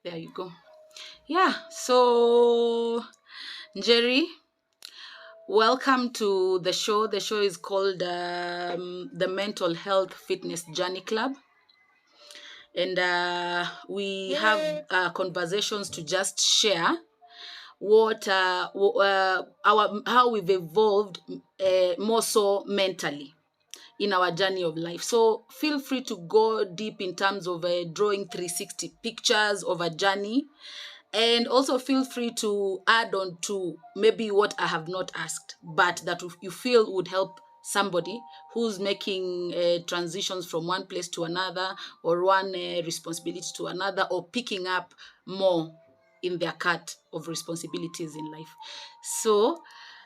There you go. Yeah. So, Njeri, welcome to the show. The show is called the Mental Health Fitness Journey Club. And we have conversations to just share what our how we've evolved more so mentally in our journey of life. So feel free to go deep in terms of drawing 360 pictures of a journey, and also feel free to add on to maybe what I have not asked, but that you feel would help somebody who's making transitions from one place to another, or one responsibility to another, or picking up more in their cart of responsibilities in life. So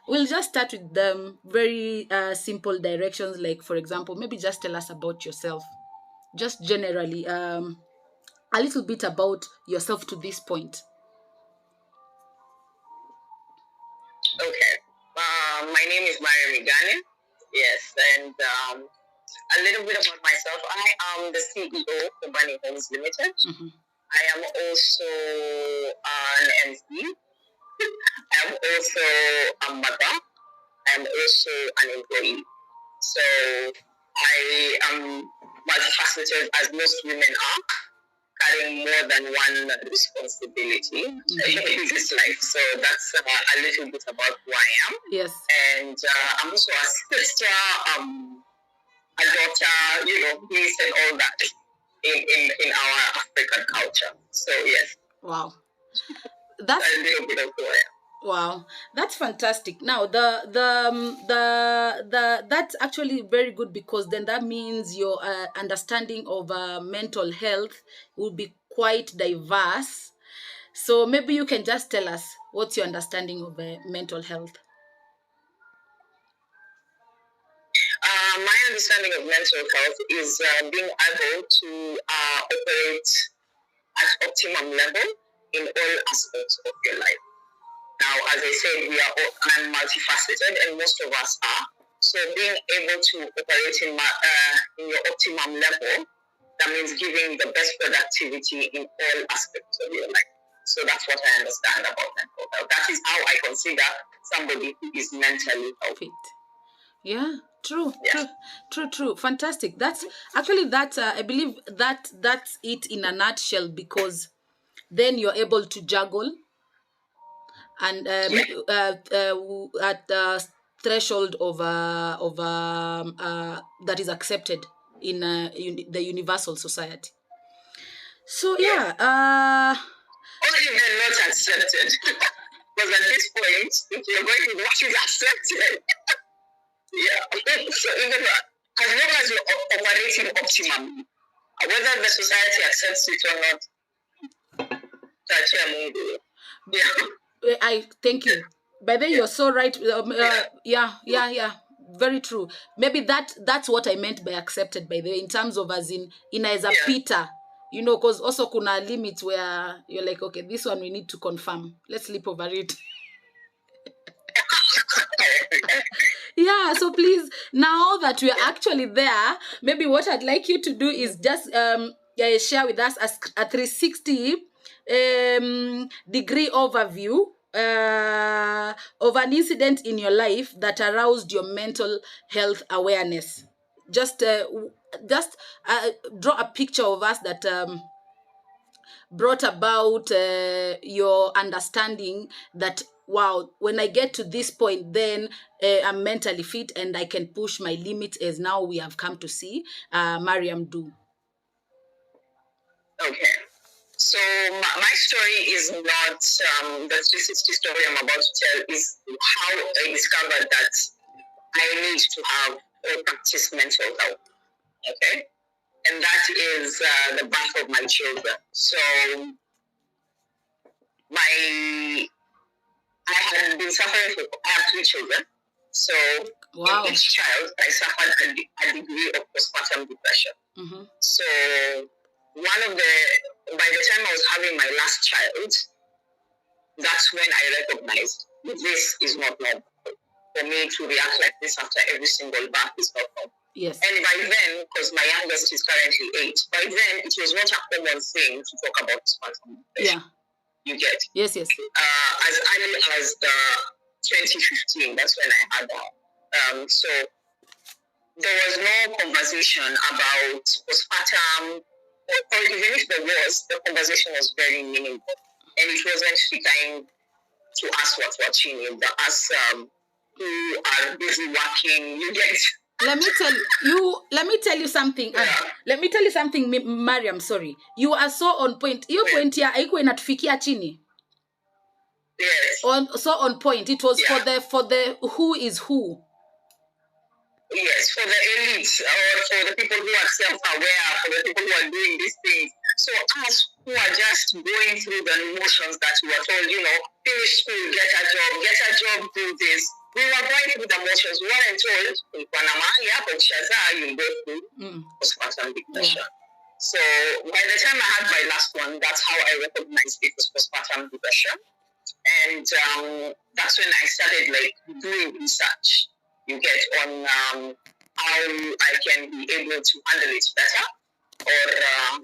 we'll just start with the very simple directions, like, for example, maybe just tell us about yourself, just generally, a little bit about yourself to this point. Okay. My name is Maryam Igane. Yes, and a little bit about myself. I am the CEO of Bunny Homes Limited. Mhm. I am also an MC. I am also a mother. I am also an employee. So I am multifaceted, as most women are, carrying more than one responsibility in this life. So that's a little bit about who I am. Yes. And I'm also a sister, a daughter, niece and all that in our African culture. So yes. Wow. That's a little bit of who I am. Wow, that's fantastic. Now, that's actually very good, because then that means your understanding of mental health will be quite diverse. So maybe you can just tell us what's your understanding of mental health. My understanding of mental health is being able to operate at optimum level in all aspects of your life. Now, as I said, we are all multifaceted, and most of us are. So being able to operate in your optimum level, that means giving the best productivity in all aspects of your life. So that's what I understand about mental health. That is how I consider somebody who is mentally healthy. Yeah, true. Fantastic. That's actually I believe that's it in a nutshell, because then you're able to juggle and at the threshold of that is accepted in the universal society. So yeah, or even not accepted, because at this point, if you're going with what is accepted, so even as long as you're operating optimally, whether the society accepts it or not, I thank you. By the way, you're so right. Yeah. Very true. Maybe that's what I meant by accepted, by the way, in terms of as a Peter, because also kuna limits where you're like, okay, this one we need to confirm. Let's sleep over it. Yeah, so please, now that we're actually there, maybe what I'd like you to do is just share with us a 360 degree overview of an incident in your life that aroused your mental health awareness. Just draw a picture of us that brought about your understanding that, wow, when I get to this point, then I'm mentally fit and I can push my limits, as now we have come to see Maryam do. Okay. So my story is not the 360 story I'm about to tell, is how I discovered that I need to have or practice mental health. Okay. And that is the birth of my children. So I had been suffering I have 3 children. So wow. In each child, I suffered a degree of postpartum depression. Mm-hmm. So by the time I was having my last child, that's when I recognized this is not normal. For me to react like this after every single birth is not normal. Yes. And by then, because my youngest is currently 8, by then it was not a common thing to talk about postpartum depression. Yeah. You get? Yes, yes. As early as the 2015, that's when I had that. So there was no conversation about postpartum, or even if there was, the conversation was very minimal. And it wasn't fitting to us what watching it, but us who are busy working, you get. Let me tell you something. Yeah. Let me tell you something, Maryam, sorry. You are so on point. Hiyo point ya haikuwa inatufikia chini. Yes. On point. It was for the who is who. Yes, for the elites, or for the people who are self-aware, for the people who are doing these things. So us who are just going through the motions that we were told, finish school, get a job, do this. We were going through the motions. We weren't told, you go through postpartum depression. Yeah. So by the time I had my last one, that's how I recognized it as postpartum depression. And that's when I started doing research. You get on how I can be able to handle it better, or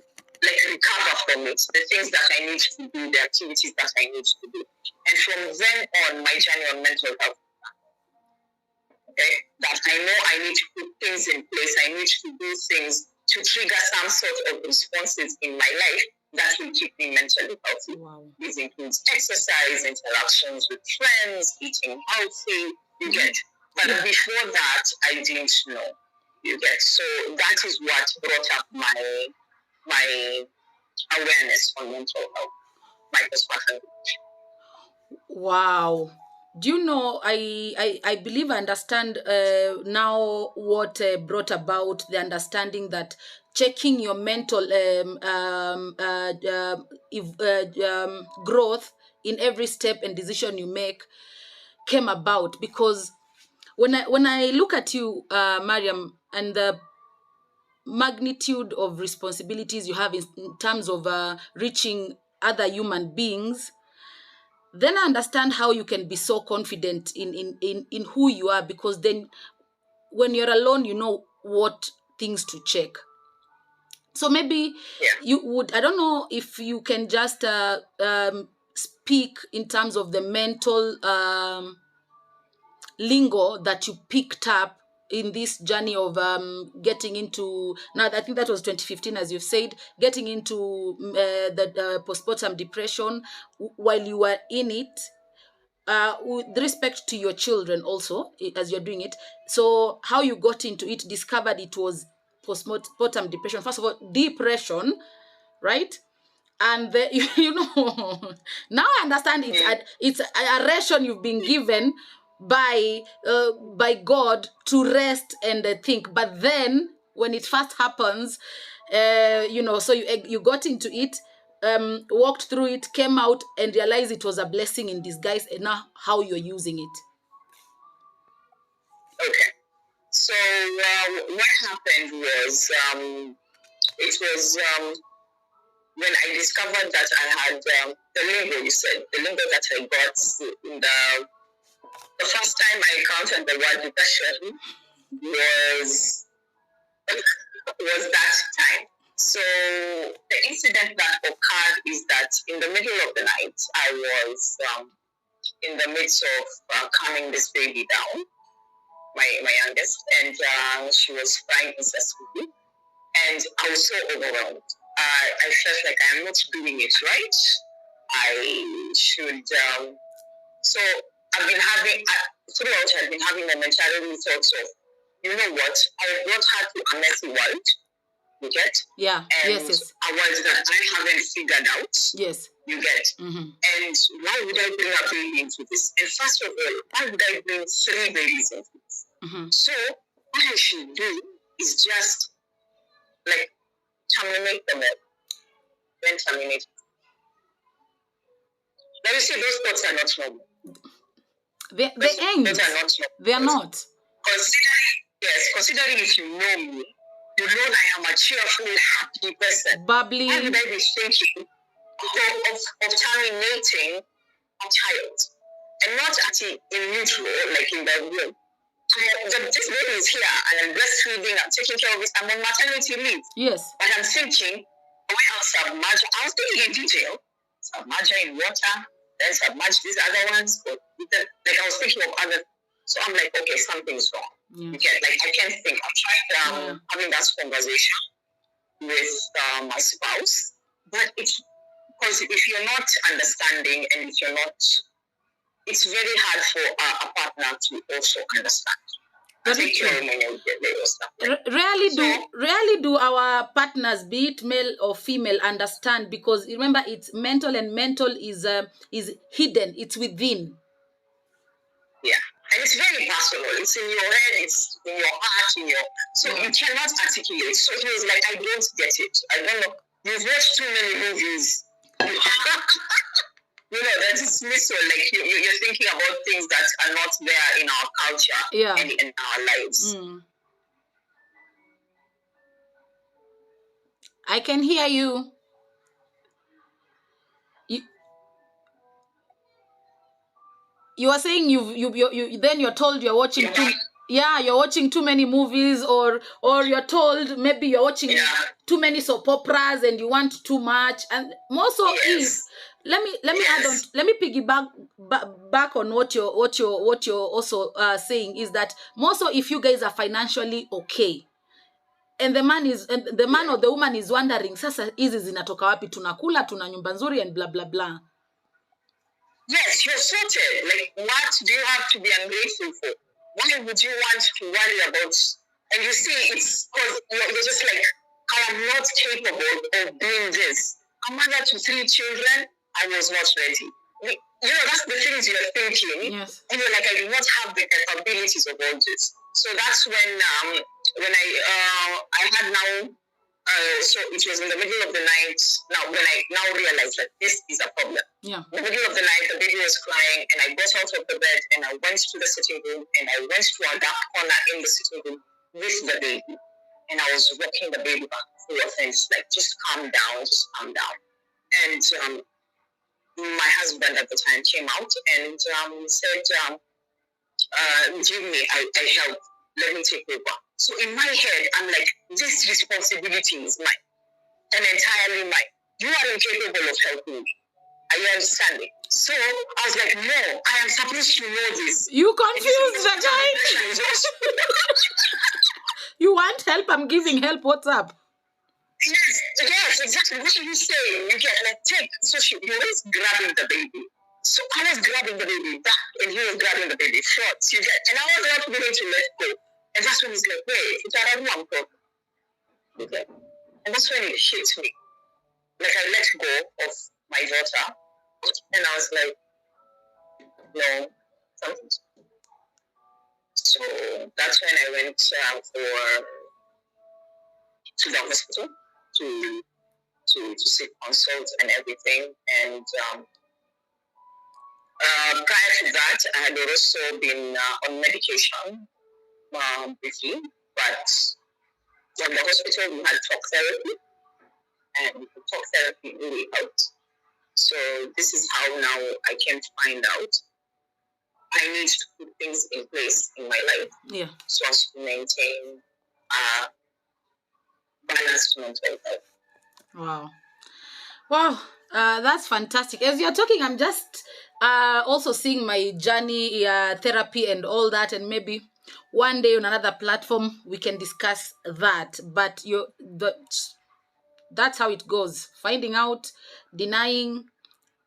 recover from it, the things that I need to do, the activities that I need to do. And from then on, my journey on mental health, okay, that I know I need to put things in place, I need to do things to trigger some sort of responses in my life that will keep me mentally healthy. Wow. This includes exercise, interactions with friends, eating healthy, you get. But before that, I didn't know, you get. So that is what brought up my awareness on mental health, my postpartum. Wow. Do you know, I believe I understand now what brought about the understanding that checking your mental growth in every step and decision you make came about, because when I look at you, Maryam, and the magnitude of responsibilities you have in terms of reaching other human beings, then I understand how you can be so confident in who you are, because then when you're alone, you know what things to check. So maybe you would, I don't know if you can just speak in terms of the mental lingo that you picked up in this journey of getting into, now I think that was 2015, as you've said, getting into the postpartum depression while you were in it, with respect to your children also, as you're doing it. So how you got into it, discovered it was postpartum depression, first of all, depression, right? And now I understand it's a ration you've been given by God to rest and think. But then when it first happens, so you got into it, walked through it, came out and realized it was a blessing in disguise, and now how you're using it. Okay. So what happened was, it was when I discovered that I had the lingo, you said, the lingo that I got in the first time I encountered the word depression was that time. So the incident that occurred is that in the middle of the night, I was in the midst of calming this baby down, my youngest, and she was crying incessantly, and I was so overwhelmed. I felt like I'm not doing it right. I should. So I've been having throughout. I've been having momentarily thoughts of, you know what? I brought her to a messy world. You get? Yeah. And yes. a world that I haven't figured out. Yes. You get? Mm-hmm. And why would I bring a baby into this? And first of all, why would I bring 3 babies into this? Mm-hmm. So what I should do is just terminate them all. Then terminate. Now you see, those thoughts are not normal. They ain't. Those are not normal. They are not. Considering if you know me, you know that I am a cheerful, happy person. Bubbly. Why would I be thinking of terminating a child? And not actually in neutral, like in the room. this baby is here, and I'm breastfeeding, I'm taking care of it, I'm on maternity leave. Yes. But I'm thinking, I'll submerge. I was thinking in detail, submerge in water, then submerge these other ones. But like I was thinking of other. So I'm like, okay, something's wrong. Yeah. You get, like, I can't think. I tried having that conversation with my spouse, but it's because if you're not understanding and if you're not, it's very hard for a partner to also understand. Very true. Rarely do our partners, be it male or female, understand, because remember, it's mental, and mental is hidden. It's within. Yeah, and it's very personal. It's in your head. It's in your heart. So you cannot articulate. So he was like, I don't get it. I don't know. You've watched too many movies. That dismissal, like you're thinking about things that are not there in our culture and in our lives. I can hear you. You are saying you then you're told you're watching you're watching too many movies, or you're told maybe you're watching too many soap operas and you want too much. And more so, if let me add on, let me piggyback back on what you're also saying, is that more so if you guys are financially okay, and the man or the woman is wondering, sasa hizi zinatoka wapi, tunakula, tuna nyumba nzuri and blah blah blah. Yes, you're sorted. Like, what do you have to be ungrateful for? Why would you want to worry about? And you see, it's because you're just like, I am not capable of doing this. A mother to 3 children, I was not ready. That's the things you're thinking. Yes. And you're like, I do not have the capabilities of all this. So that's when I had now. So it was in the middle of the night. Now, when I now realized that this is a problem. Yeah. In the middle of the night, the baby was crying, and I got out of the bed and I went to the sitting room, and I went to a dark corner in the sitting room with the baby, and I was rocking the baby back and forth, and it's like, just calm down. And my husband at the time came out and said, Jimmy, I help. Let me take over. So in my head, I'm like, this responsibility is mine, and entirely mine. You are incapable of helping me. Are you understanding? So I was like, no, I am supposed to know this. You confused the guy. You want help? I'm giving help. What's up? Yes, exactly. What are you saying? You get like, take. So he was grabbing the baby. So I was grabbing the baby back, and he was grabbing the baby front. You get, and I was not willing to let go. And that's when he's like, wait, it's a wrong problem. Okay. And that's when it hit me. Like, I let go of my daughter, and I was like, no, something's wrong. So that's when I went to the hospital to seek consult and everything. And prior to that, I had also been on medication briefly, but in the hospital we had talk therapy, and the talk therapy really helped. So this is how now I came to find out I need to put things in place in my life, so as to maintain balanced mental health. Wow, that's fantastic. As you're talking, I'm just also seeing my journey, therapy and all that, and maybe one day on another platform we can discuss that. But that's how it goes. Finding out, denying,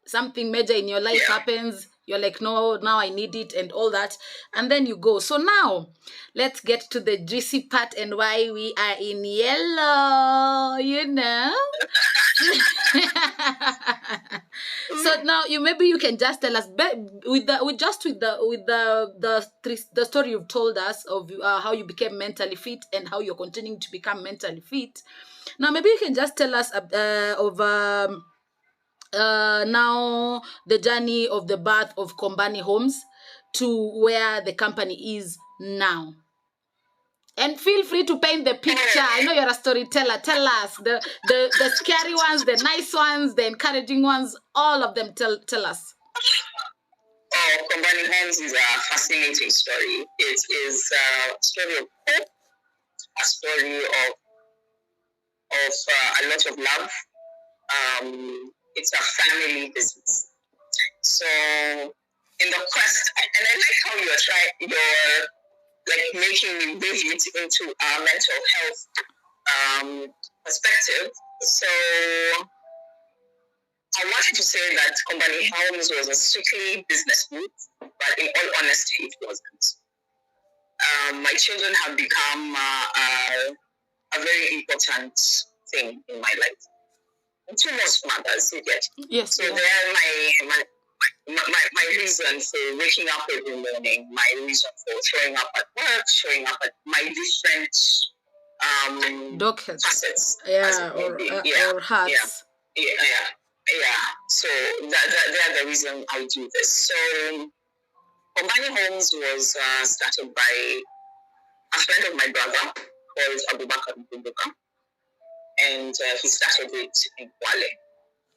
something major in your life happens, you're like, no, now I need it and all that, and then you go. So now let's get to the juicy part and why we are in yellow, So now maybe you can just tell us with the story you've told us of how you became mentally fit and how you're continuing to become mentally fit. Now maybe you can just tell us of now the journey of the birth of Kombani Homes to where the company is now. And feel free to paint the picture. I know you're a storyteller. Tell us the scary ones, the nice ones, the encouraging ones, all of them. Tell us. Company Homes is a fascinating story. It is a story of hope, a story of a lot of love. It's a family business. So in the quest, and I like how you're like making me weave it into a mental health perspective. So I wanted to say that Company Homes was a strictly business move, but in all honesty, it wasn't. My children have become a very important thing in my life. To most mothers, you get. Yes. So Yeah. they're my reason for waking up every morning, my reason for showing up at work, showing up at my different facets. Yeah, or hats. Yeah. So they're the reason I do this. So Company Homes was started by a friend of my brother called Abubakar Mbubuka, and he started it in Kwale.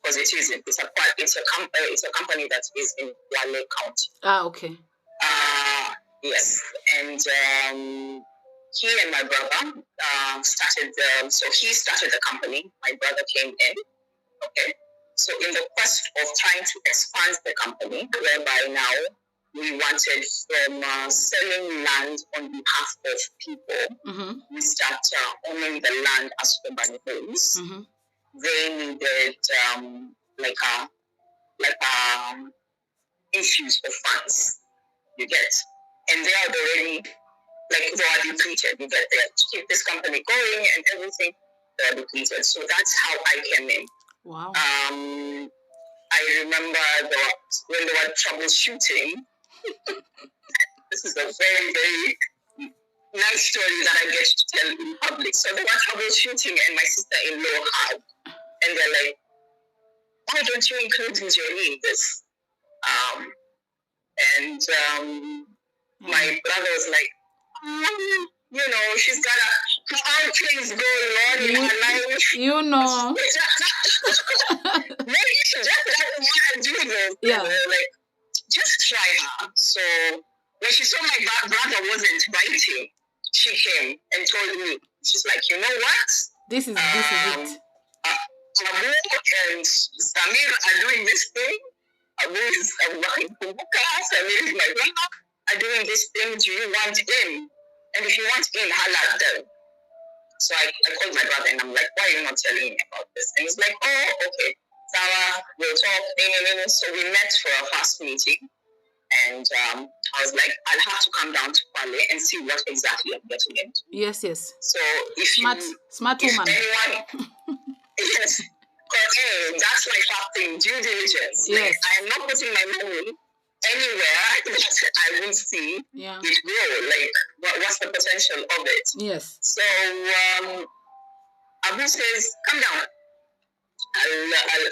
Because it isn't. It's a company that is in Kwale County. Okay. Yes, and he and my brother started. So he started the company. My brother came in. Okay. So in the quest of trying to expand the company, whereby now we wanted from selling land on behalf of people, we start owning the land as Company Homes. They needed like a infuse of funds, you get, and they are already like they are depleted. You get there to keep this company going and everything. They are depleted. So that's how I came in. Wow. I remember when they were troubleshooting. This is a very, very nice story that I get to tell in public. So they were troubleshooting, and my sister-in-law had, and they're like, "Why don't you include Njeri in this?" My brother was like, she's got her own things going on in her life. Maybe she just doesn't want to do this. Yeah. Like, just try her. So when she saw my brother wasn't writing, she came and told me. She's like, you know what? This is it. Abu and Samir are doing this thing. Abu is working for Buka. Samir is my brother. Are doing this thing. Do you want in? And if you want in, holla at them. So I called my brother and I'm like, why are you not telling me about this? And he's like, oh, okay. Sarah, we'll talk. So we met for a first meeting. And I was like, I'll have to come down to Kwale and see what exactly I'm getting into. Yes. So if smart woman. Anyone, yes, because that's my first thing, due diligence. Yes. Like, I am not putting my money anywhere that I will see it grow. Like, what's the potential of it? Yes. So Abu says, come down.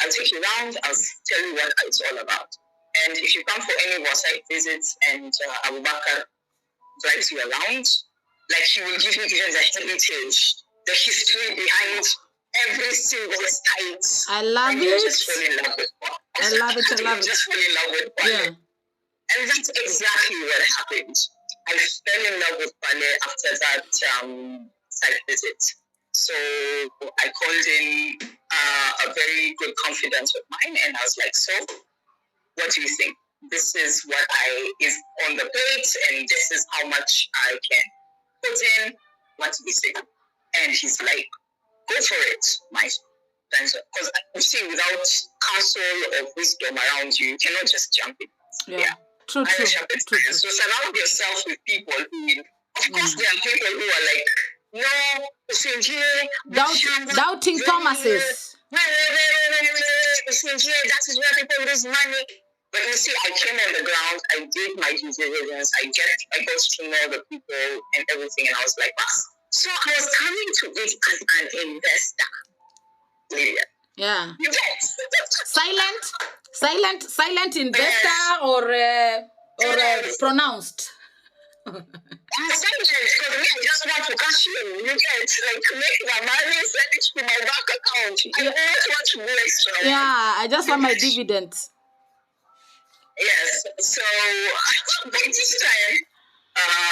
I'll take you around. I'll tell you what it's all about. And if you come for any of our site visits and Abu Bakar drives you around, like he will give you even the heritage, the history behind every single site. I love it. You just fall in love with it. I love it. You just fall in love with Kwale. Yeah. And that's exactly what happened. I fell in love with Kwale after that site visit. So I called in a very good confidant of mine, and I was like, so what do you think? This is what is on the plate, and this is how much I can put in. What do you think? And he's like, go for it, my friend. Because you see, without counsel or wisdom around you, you cannot just jump in. Yeah. True. So surround yourself with people who will. Of course, there are people who are like, no, doubting Thomases. That is where people lose money. But you see, I came on the ground, I did my due diligence, I got to know the people and everything, and I was like, so I was coming to it as an investor. Lydia. Yeah. You get silent investor or pronounced. Silent, because I just want to cash in. You get make the money, send it to my bank account. I don't want to do extra. Yeah, I just want my dividends. Yes. So by this time,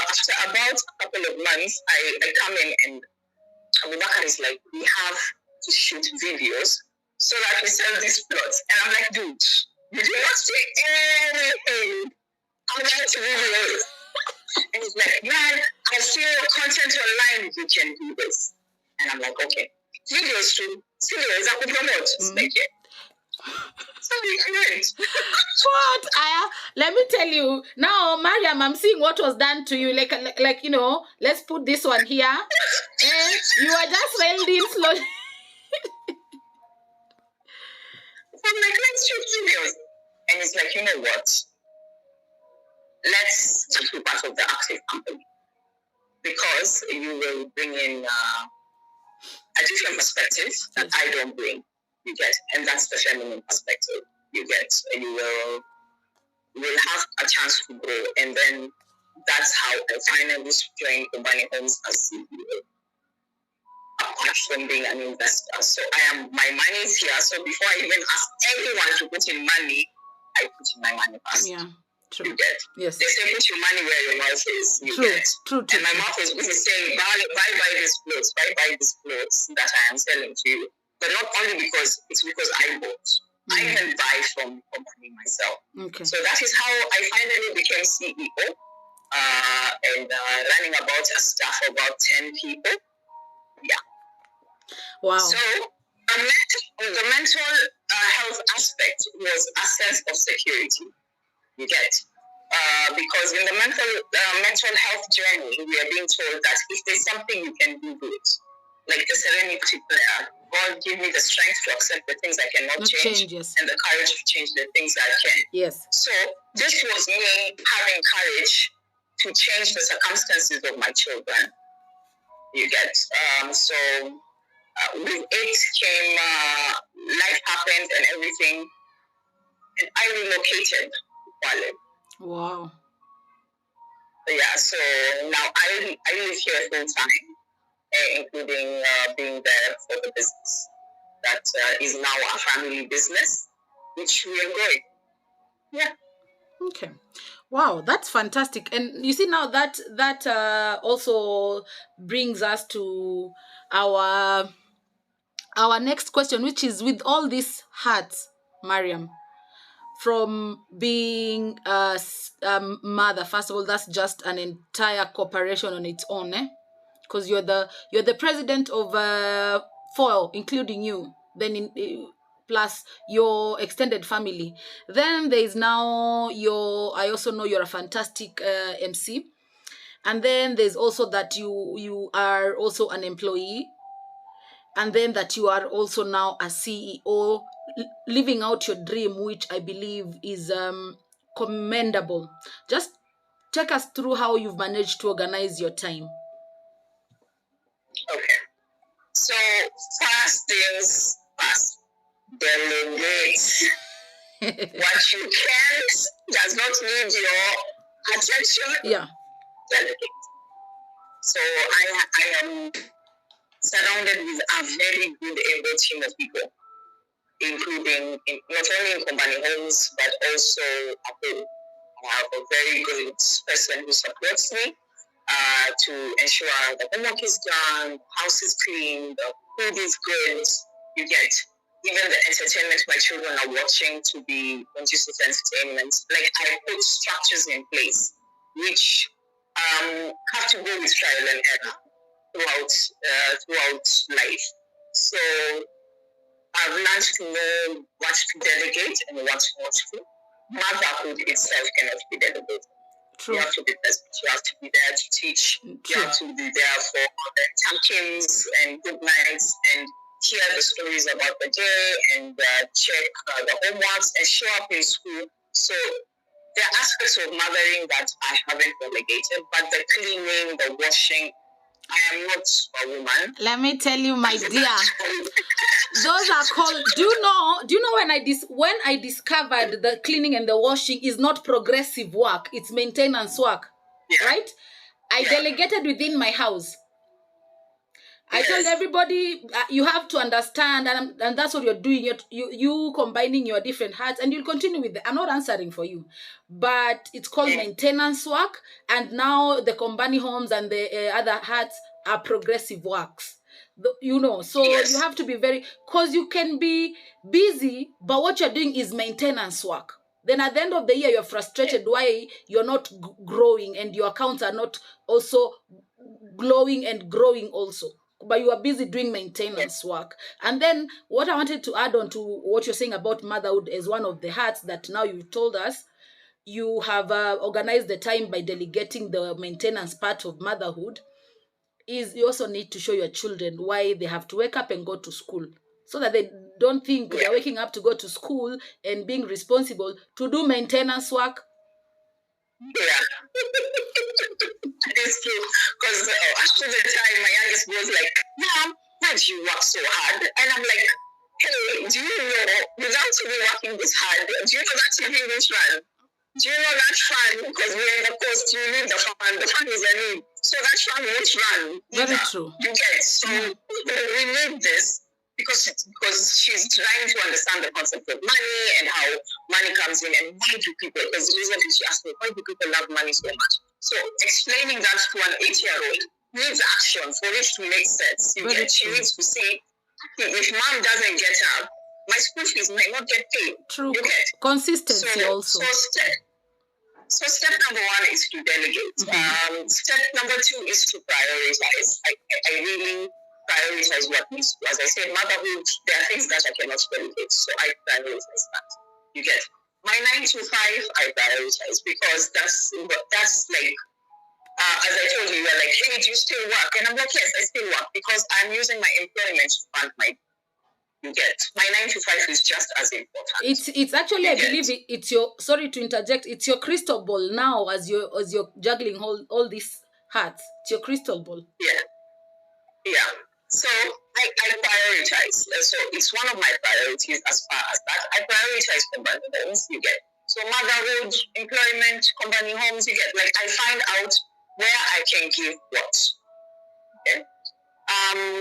after about a couple of months, I come in and Abubakar is like, we have to shoot videos so that we sell these plots. And I'm like, dude, you do not say anything about videos. And he's like, man, I've seen your content online. You can do this. And I'm like, okay. Videos too. Serious, I could promote. Like, yeah. So we went. What? Let me tell you now, Maryam, I'm seeing what was done to you. Like you know, let's put this one here. And you are just railed in slowly. I'm like, let's shoot videos. And it's like, you know what? Let's be part of the active company. Because you will bring in a different perspective that I don't bring. You get, and that's the feminine perspective. You get, you will have a chance to grow, and then that's how I finally joined Urbani Homes as CEO. Apart from being an investor, so my money is here. So before I even ask anyone to put in money, I put in my money first. Yeah. True. You get? Yes. They say put your money where your mouth is. You true. Get? True. And my mouth is busy saying, buy these clothes, buy these clothes that I am selling to you. But not only because I bought. I even buy from company myself. Okay. So that is how I finally became CEO and running about a staff of about 10 people. Yeah. Wow. So the mental health aspect was a sense of security. You get, because in the mental health journey, we are being told that if there's something you can do it, like the serenity prayer, God give me the strength to accept the things I cannot change, yes. and the courage to change the things I can. Yes. So this was me having courage to change the circumstances of my children. You get, so with it came life happened and everything. And I relocated to Kuala. Wow. Yeah, so now I live here full time, including being there for the business. That is now a family business, which we are growing. Yeah. Okay. Wow, that's fantastic. And you see now that also brings us to our next question, which is, with all these hats, Maryam, from being a mother, first of all, that's just an entire corporation on its own, because you're the president of 4, including you, then plus your extended family. Then there is now I also know you're a fantastic MC, and then there's also that you are also an employee, and then that you are also now a CEO, living out your dream, which I believe is commendable. Just take us through how you've managed to organize your time. Okay. So first things first, delegate. What you can't does not need your attention. Yeah. Delegate. So I am surrounded with a very good, able team of people, including not only in company homes, but also at home. I have a very good person who supports me to ensure the homework is done, house is clean, the food is good. You get even the entertainment my children are watching to be conducive entertainment. Like, I put structures in place which have to go with trial and error throughout life. So I've learned to know what to delegate and what not to. Motherhood itself cannot be delegated. True. You have to be present. You have to be there to teach. True. You have to be there for the check-ins and good nights and hear the stories about the day and check the homeworks and show up in school. So there are aspects of mothering that I haven't delegated, but the cleaning, the washing, I am not a woman. Let me tell you, my dear, those are called. Do you know when I discovered the cleaning and the washing is not progressive work; it's maintenance work, right? I delegated within my house. I told everybody, you have to understand, and that's what you're doing. You combining your different hats, and you'll continue with I'm not answering for you, but it's called maintenance work, and now the Kombani homes and the other hats are progressive works. So you have to be because you can be busy, but what you're doing is maintenance work. Then at the end of the year, you're frustrated why you're not growing and your accounts are not also glowing and growing also. But you are busy doing maintenance work. And then what I wanted to add on to what you're saying about motherhood as one of the hats that now you've told us, you have organized the time by delegating the maintenance part of motherhood, is you also need to show your children why they have to wake up and go to school, so that they don't think they're waking up to go to school and being responsible to do maintenance work. Yeah. It's true. Because after the time, my youngest was like, Mom, why do you work so hard? And I'm like, hey, do you know, without you working this hard, do you know that you won't run? Do you know that fun? Because we're in the coast, you need the fun. The fun is a need. So that fun won't run. Very true. You get. So we need this because she's trying to understand the concept of money and how money comes in and why do people, because recently she asked me, why do people love money so much? So explaining that to an 8-year-old needs action for it to make sense. You get. She needs to see, if mom doesn't get up, my school fees might not get paid. True. You get. Consistency also. So step number 1 is to delegate. Step number 2 is to prioritize. I really prioritize what needs to. As I said, motherhood, there are things that I cannot delegate. So I prioritize that. You get. My 9 to 5, I prioritize because that's like, as I told you, you're like, hey, do you still work? And I'm like, yes, I still work because I'm using my employment to fund my. You get. My 9 to 5 is just as important. It's actually, I believe it's your, sorry to interject, it's your crystal ball now as you're juggling all these hats. It's your crystal ball. Yeah. So I prioritize. So it's one of my priorities as far as that. I prioritize company homes, you get. So motherhood, employment, company homes, you get. Like I find out where I can give what. Okay.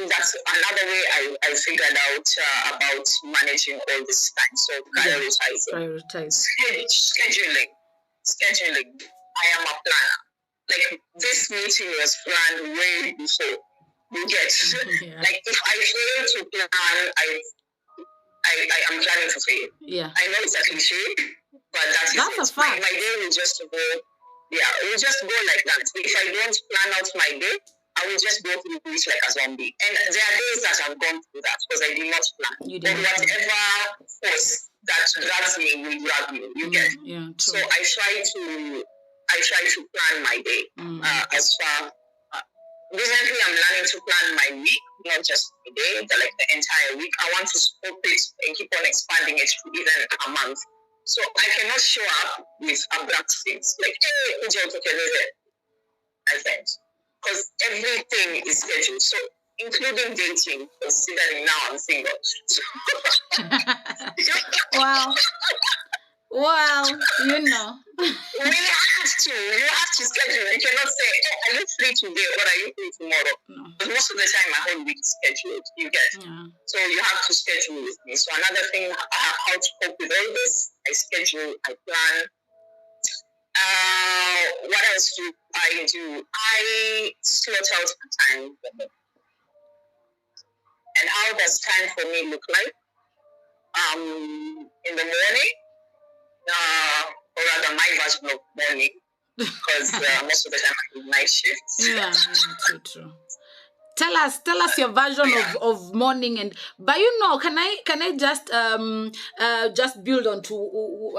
That's another way I figured out about managing all this time. So prioritizing. Scheduling. I am a planner. Like this meeting was planned way before. You get. Like if I fail to plan, I am planning to fail. Yeah. I know it's a cliche, but that's a fact. My day will just go. Yeah, it will just go like that. If I don't plan out my day, I will just go through it like a zombie. And there are days that I've gone through that because I did not plan. Or whatever force that drags me will drag me. You get. Yeah, so I try to plan my day as far. Recently, I'm learning to plan my week, not just the day, but like the entire week. I want to scope it and keep on expanding it to even a month. So I cannot show up with abrupt things like, hey, I think. Because everything is scheduled. So including dating, considering now I'm single. Wow. Well, you know. You have to schedule. You cannot say, oh, are you free today or are you free tomorrow? No. But most of the time, my whole week is scheduled. You get. Yeah. So you have to schedule with me. So another thing, how to cope with all this, I schedule, I plan. What else do I do? I slot out time for me. And how does time for me look like? In the morning, or rather my version of morning, because most of the time I do night shifts. Yeah, true. Tell us your version of morning, but can I just build on to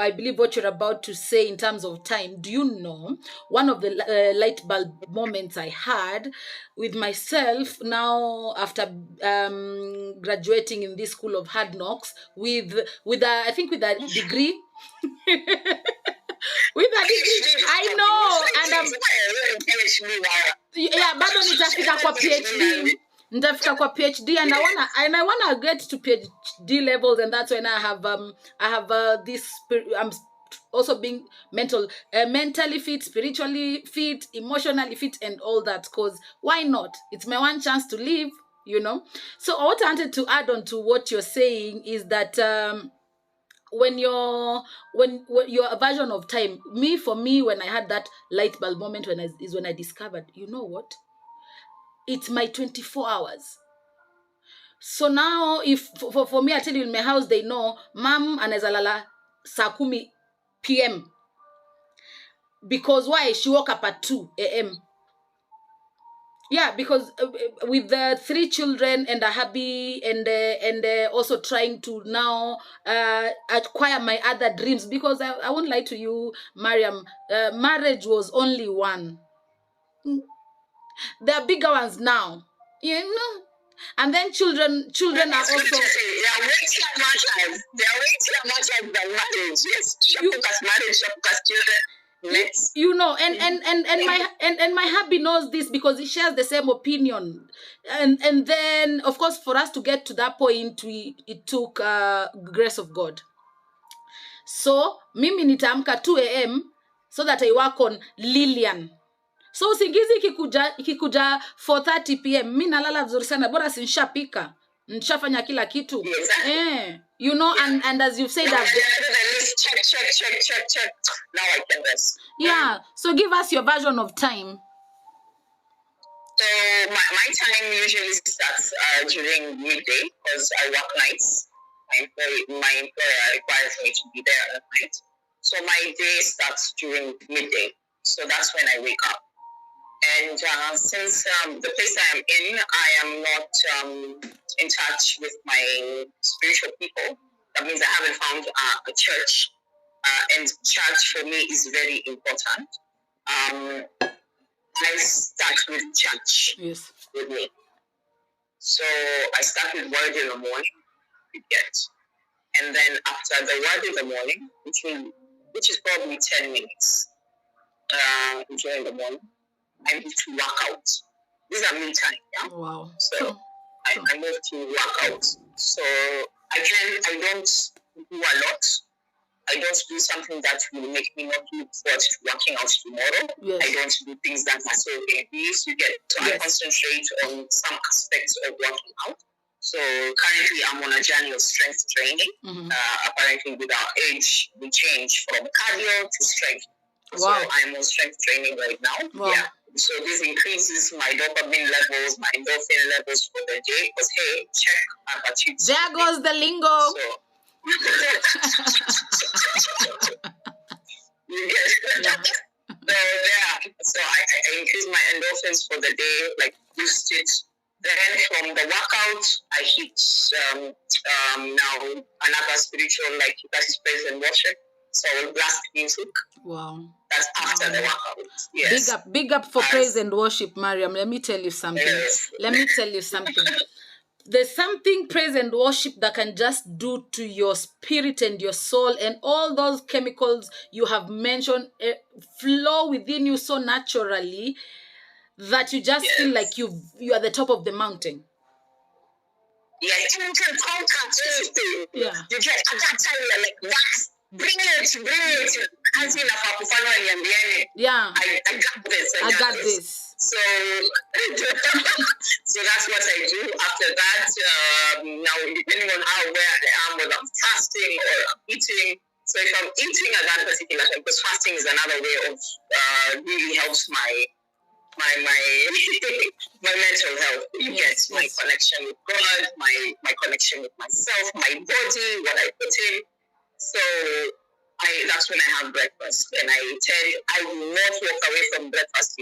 I believe what you're about to say in terms of time. Do you know one of the light bulb moments I had with myself now after graduating in this school of hard knocks with a degree. With a degree, I know, and bado nitafika kwa PhD and I wanna get to PhD levels, and that's when I have this I'm also being mentally fit, spiritually fit, emotionally fit, and all that. Cause why not? It's my one chance to live. you know. So what I wanted to add on to what you're saying is that when your version of time, for me when I had that light bulb moment when I discovered, you know what, it's my 24 hours. So now if for me, I tell you, in my house they know mom anaweza lala saa 10 p.m. because why, she woke up at 2 a.m. Yeah, because with the 3 children and a hubby and also trying to now acquire my other dreams, because I won't lie to you, Maryam, marriage was only one. There are bigger ones now, you know. And then children are also... They are way too much than marriage. Yes, marriage, children. You know, and my hubby knows this because he shares the same opinion, and then of course for us to get to that point, it took grace of God. So mimi nitaamka 2 a.m. so that I work on Lillian. So usingizi ikikuja 4:30 p.m. mimi nalala vizuri sana, bora sinshapika, nishafanya kila kitu. You know, and as you've said that check. Now I can rest. Yeah. So give us your version of time. So my time usually starts during midday because I work nights. My employer requires me to be there at night. So my day starts during midday. So that's when I wake up. And since the place I am in, I am not in touch with my spiritual people. That means I haven't found a church. And church for me is very important. I start with church with me. So I start with word in the morning, and then after the word in the morning, which is probably 10 minutes during the morning, I move to workout. These are me time, yeah? Wow. So I move to workout. So I don't do a lot. I don't do something that will make me not look forward to working out tomorrow. Yes. I don't do things that are so obvious. So I concentrate on some aspects of working out. So currently I'm on a journey of strength training. Mm-hmm. Apparently with our age, we change from cardio to strength. Wow. So I'm on strength training right now. Wow. Yeah. So this increases my dopamine levels, my endorphin levels for the day. Because hey, check, I've achieved. There goes the lingo. So, so I increase my endorphins for the day, like boost it. Then from the workout, I hit now another spiritual, like that is praise and worship. So I will blast music. Wow. That's after the workout. Yes. Big up for praise and worship, Maryam. Let me tell you something. There's something praise and worship that can just do to your spirit and your soul, and all those chemicals you have mentioned flow within you so naturally that you just feel like you are the top of the mountain. Yes, you can conquer anything. Yeah. You get at that time you're like, yes, bring it. Yeah. I got this. I got this. So, so that's what I do. After that, now depending on where I am, whether I'm fasting or I'm eating. So if I'm eating at that particular time, because fasting is another way of really helps my my mental health. You get my connection with God, my connection with myself, my body, what I put in. So that's when I have breakfast, and I will not walk away from breakfast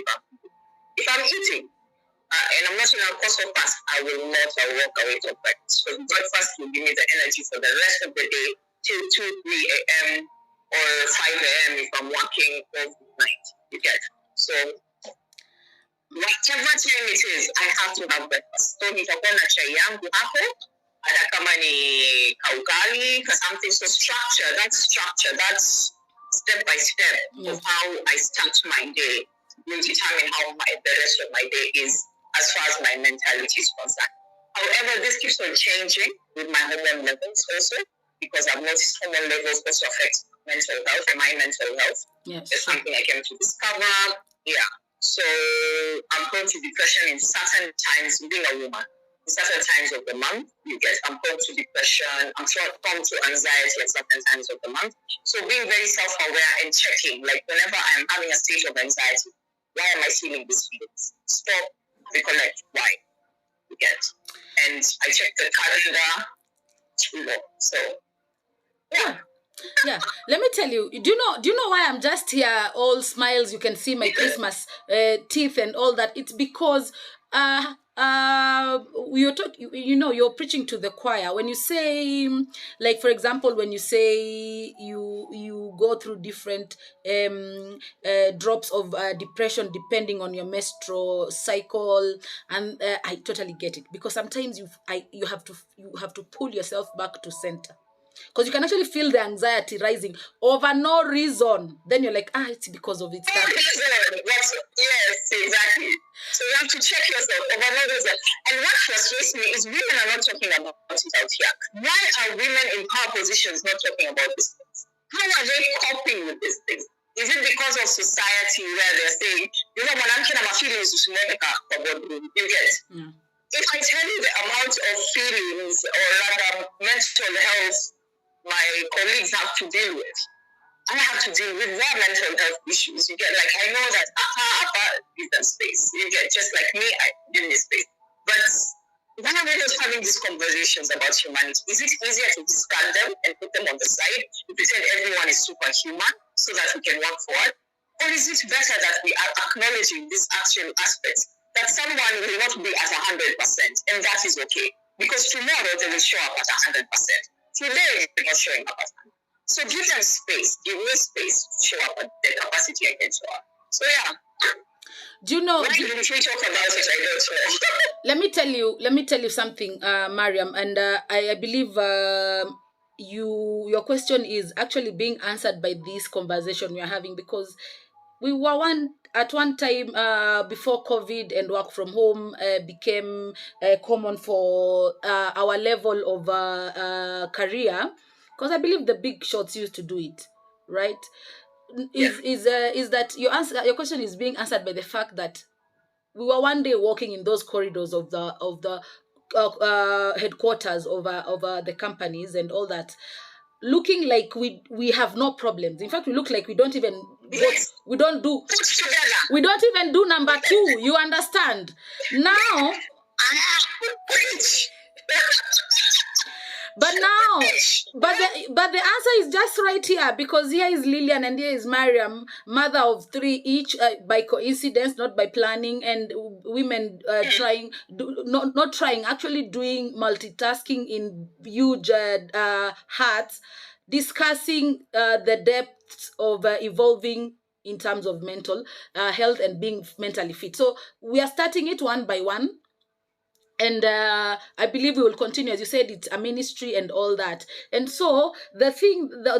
if I'm eating, and I'm not in a course of fast, I will not walk away from breakfast. So breakfast will give me the energy for the rest of the day till 2, 3 a.m. or 5 a.m. if I'm working overnight. You get. So whatever time it is, I have to have breakfast. So nitakuwa na chai yangu hapo, hata kama ni kaukali, something so structure. That's step by step of how I start my day. Will determine how the rest of my day is as far as my mentality is concerned. However, this keeps on changing with my hormone levels also, because I've noticed hormone levels also affect mental health and my mental health. Yes. It's something I came to discover. Yeah. So I'm prone to depression in certain times being a woman. in certain times of the month. I'm prone to depression, I'm prone to anxiety at certain times of the month. So being very self-aware and checking, like whenever I'm having a state of anxiety, why am I feeling these feelings? Stop, recollect why. And I check the calendar, So yeah, let me tell you, do you know why I'm just here all smiles? You can see my Christmas teeth and all that. It's because you're preaching to the choir when you say, like, for example, when you say you go through different drops of depression depending on your menstrual cycle, and I totally get it, because sometimes you have to pull yourself back to center, because you can actually feel the anxiety rising over no reason. Then you're like, it's because of it. Yes, exactly. So you have to check yourself over no reason. And what frustrates me is women are not talking about it out here. Why are women in power positions not talking about these things? How are they coping with these things? Is it because of society where they're saying, when I'm kidding about feelings, you get? Yeah. If I tell you the amount of feelings or rather mental health my colleagues have to deal with, I have to deal with their mental health issues. You get, like, I know that is that space. You get, just like me, I give me space. But when are we just having these conversations about humanity? Is it easier to discard them and put them on the side, to pretend everyone is superhuman so that we can work forward? Or is it better that we are acknowledging these actual aspects, that someone will not be at 100%, and that is okay, because tomorrow they will show up at 100%. Today they're not showing up at 100%. So give them space. Give me space to show up at the capacity I can show up. So yeah. Do you know? Why did we talk about it? I don't know. Let me tell you something, Maryam, and I believe your question is actually being answered by this conversation we are having, because we were at one time before COVID and work from home became common for our level of career, because I believe the big shots used to do it, right? Is that your question is being answered by the fact that we were one day walking in those corridors of the headquarters over the companies and all that, looking like we have no problems. In fact, we look like we don't even we don't even do number 2. You understand? Now, but the answer is just right here, because here is Lillian and here is Maryam, mother of 3 each, by coincidence, not by planning, and women actually doing multitasking in huge hearts, discussing the depths of evolving in terms of mental health and being mentally fit. So we are starting it one by one. And I believe we will continue. As you said, it's a ministry and all that. And so the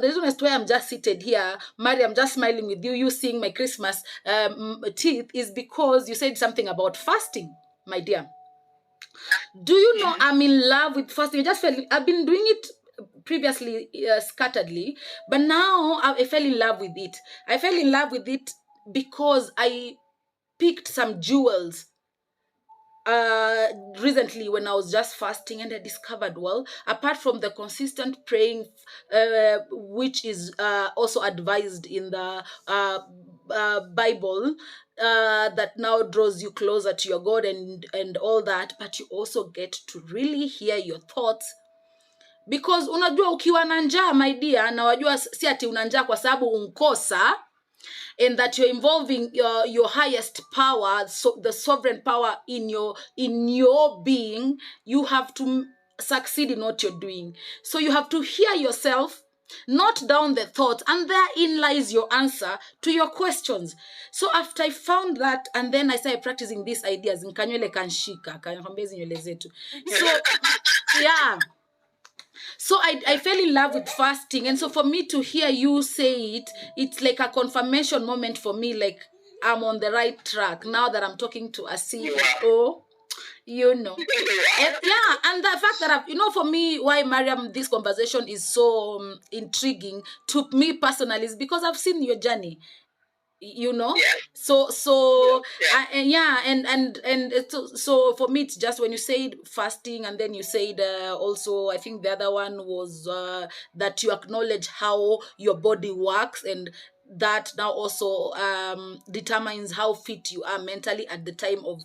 reason as to why I'm just seated here, Mary, I'm just smiling with you, seeing my Christmas teeth, is because you said something about fasting, my dear. Do you know I'm in love with fasting? I've been doing it previously scatteredly, but now I fell in love with it. I fell in love with it because I picked some jewels recently when I was just fasting, and I discovered, well, apart from the consistent praying, which is also advised in the Bible, that now draws you closer to your God and all that, but you also get to really hear your thoughts, because unajua ukiwa na njaa, my dear, na wajua si ati una njaa kwa sababu unkosa, and that you're involving your highest power, so the sovereign power in your being, you have to succeed in what you're doing. So you have to hear yourself, note down the thoughts, and therein lies your answer to your questions. So after I found that, and then I started practicing these ideas, nkanywele kanshika, kanyakwambia nywele zetu. So yeah. So I fell in love with fasting. And so for me to hear you say it, it's like a confirmation moment for me, like I'm on the right track now that I'm talking to a CEO, you know. And the fact that for me, why, Maryam, this conversation is so intriguing to me personally is because I've seen your journey. you know. Yeah. So Yeah. so for me, it's just when you said fasting, and then you said also, I think the other one was that you acknowledge how your body works, and that now also determines how fit you are mentally at the time of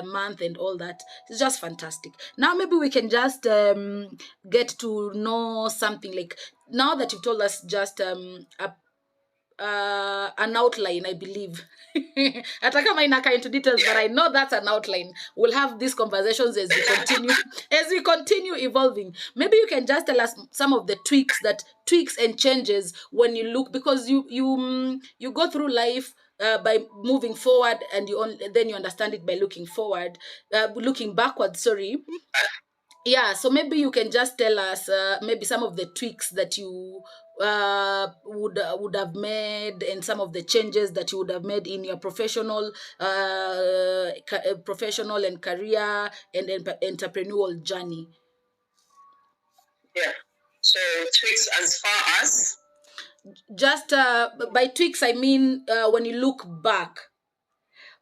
month and all that. It's just fantastic. Now maybe we can just get to know something, like now that you've told us just an outline, I believe. Hata kama inakaa into details, but I know that's an outline. We'll have these conversations as we continue as we continue evolving. Maybe you can just tell us some of the tweaks and changes when you look, because you go through life by moving forward, and then you understand it by looking backwards, sorry. Yeah, so maybe you can just tell us maybe some of the tweaks that you would have made, and some of the changes that you would have made in your professional and career and entrepreneurial journey. Yeah. So tweaks as far as, Just by tweaks, I mean when you look back,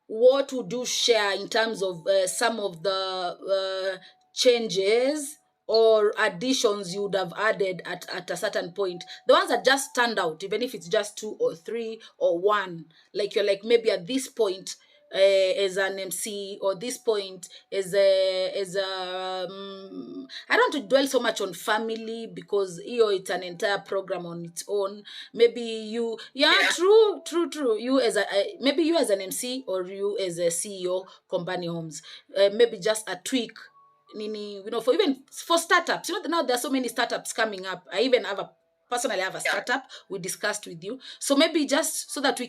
what would you share in terms of some of the changes or additions you would have added at a certain point? The ones that just stand out, even if it's just 2 or 3 or 1, like you're like, maybe at this point as an MC, or this point I don't want to dwell so much on family, because it's an entire program on its own. Maybe you, Yeah. true. You as maybe you as an MC, or you as a CEO, Company Homes, maybe just a tweak. Nini, for even for startups, now there are so many startups coming up. I even personally have a Yeah. startup we discussed with you. So maybe just so that we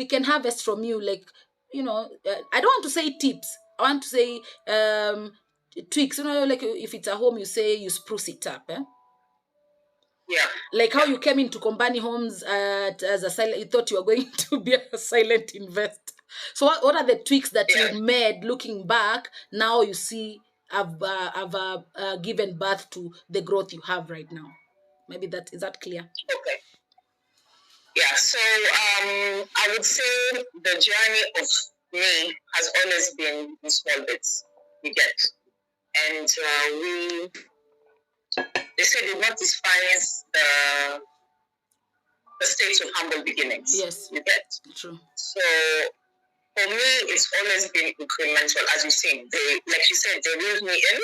can harvest from you, like, I don't want to say tips. I want to say tweaks. Like if it's a home, you say you spruce it up. Yeah. Like how you came into Company Homes as a silent, you thought you were going to be a silent investor. So what are the tweaks that Yeah. you made looking back? Now you see have given birth to the growth you have right now. Maybe is that clear? Okay. Yeah. So I would say the journey of me has always been in small bits. You get, and they say do not despise the state of humble beginnings. Yes. You get. True. So for me, it's always been incremental, as you say. Like you said, they reeled me in,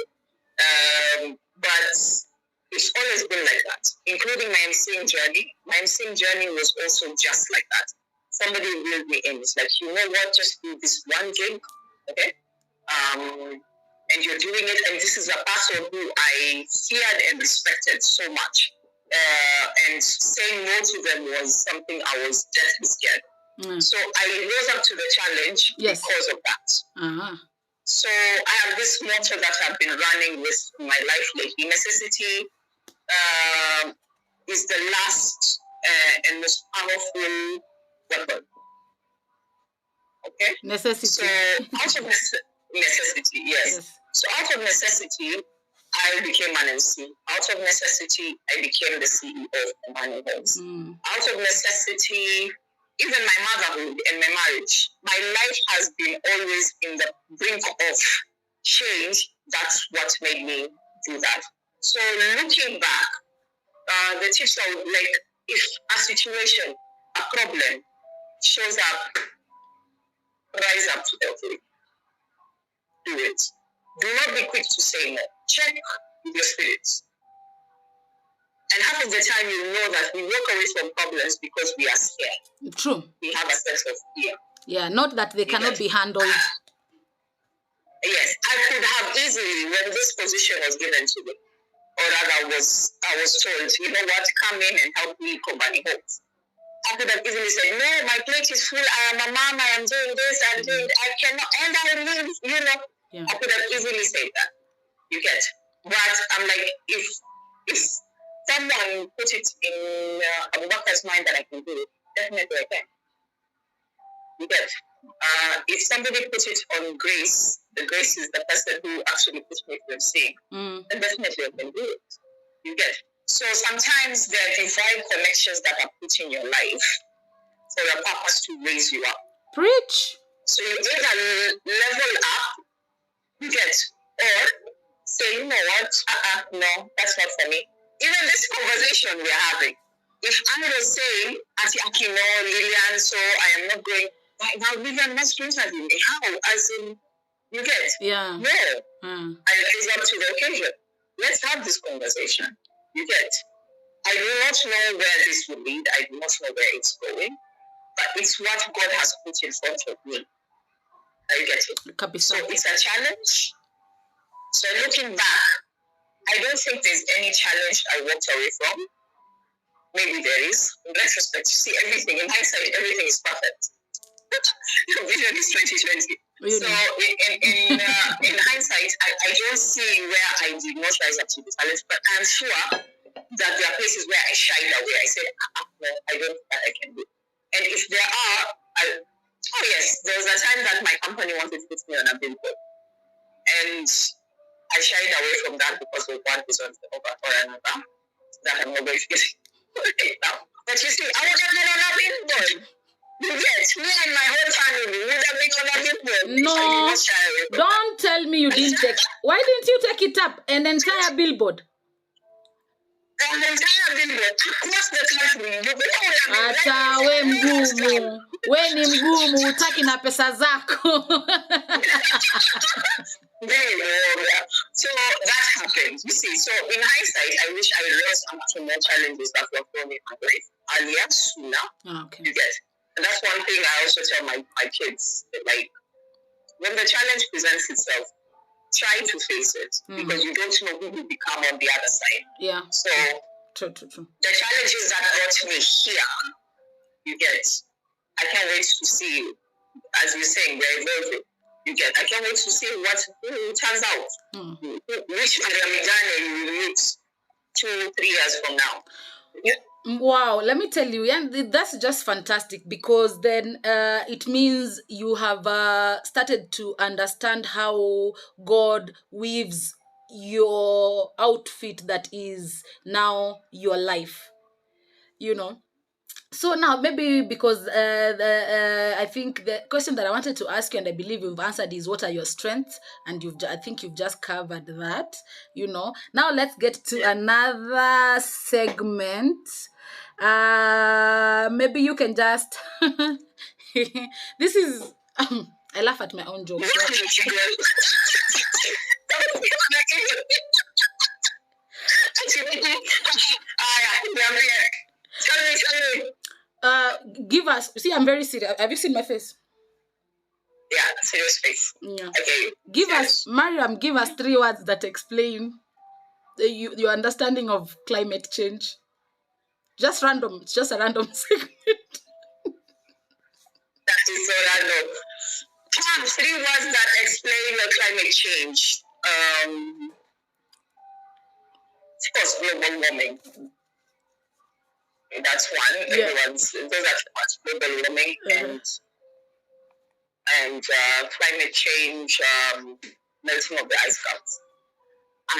but it's always been like that, including my MCing journey. My MCing journey was also just like that. Somebody reeled me in. It's like, you know what, just do this one gig, okay? And you're doing it, and this is a person who I feared and respected so much. And saying no to them was something I was deathly scared. So I rose up to the challenge because of that. Uh-huh. So I have this motto that I've been running with my life lately. Necessity is the last and most powerful weapon. Okay? Necessity. So out of necessity, yes. So out of necessity, I became an MC. Out of necessity, I became the CEO of Company Homes. Out of necessity, even my motherhood and my marriage, my life has been always in the brink of change. That's what made me do that. So looking back, the tips I would like, if a situation, a problem shows up, rise up to the occasion. Do it. Do not be quick to say no. Check with your spirits. And half of the time, you know that we walk away from problems because we are scared. True. We have a sense of fear. Yeah, not that they cannot be handled. Yes, I could have easily, when this position was given to me, or rather I was told, you know what, come in and help me Company Homes. I could have easily said, no, my plate is full, I am a mom, I am doing this, I'm doing that, I cannot, and I leave, Yeah. I could have easily said that. You get. But I'm like, if someone put it in a worker's mind that I can do it, definitely I can. You get. If somebody puts it on Grace, the Grace is the person who actually puts me to MC, then definitely I can do it. You get. So sometimes there are divine connections that are put in your life for a purpose to raise you up. Preach. So you either level up, you get, or say, you know what, no, that's not for me. Even this conversation we're having, if I was saying, Aki, no, Lillian, so I am not going, right now, Lillian must interview me. How? As in, you get? Yeah. No. I raise up to the occasion. Let's have this conversation. You get? I do not know where this will lead. I do not know where it's going. But it's what God has put in front of me. Are you getting? So it's a challenge. So looking back, I don't think there's any challenge I walked away from. Maybe there is. In retrospect, you see everything. In hindsight, everything is perfect. Vision is 2020. Really? So in hindsight, I don't see where I did not rise up to the challenge, but I'm sure that there are places where I shied away. I said, no, I don't think I can do. And if there are, oh yes, there was a time that my company wanted to put me on a billboard. And I shied away from that because of one reason or another that I'm not going to get right now. But you see, I would have been on a billboard. Yes, me and my whole family would have been on a billboard. No, don't tell me you didn't take. Why didn't you take it up? An entire billboard? An entire billboard across the country. Ata we mgumu. We ni mgumu, utaki na pesa zako. So that happened. You see, so in hindsight, I wish I rose up to more challenges that were thrown in my life earlier, sooner. Okay. You get? And that's one thing I also tell my kids. Like, when the challenge presents itself, try to face it. Because you don't know who will become on the other side. Yeah. So, true. The challenges that brought me here, you get? I can't wait to see, as you're saying, we're evolving. You get? I can't wait to see what turns out. Which Maryam Njeri you will meet 2-3 years from now. Yeah. Wow, let me tell you, yeah, that's just fantastic, because then it means you have started to understand how God weaves your outfit that is now your life, you know. So now maybe because I think the question that I wanted to ask you, and I believe you've answered, is what are your strengths? And I think you've just covered that, you know. Now let's get to another segment. Maybe you can just this is I laugh at my own jokes. Give us, see, I'm very serious. Have you seen my face? Yeah, serious face. Yeah. Okay. Give us, Maryam, give us 3 words that explain your understanding of climate change. Just random. It's just a random segment. That is so random. 3 words that explain climate change. Of course, global warming. That's one. Yeah. Those are 2 words. Global warming and climate change, melting of the ice caps. I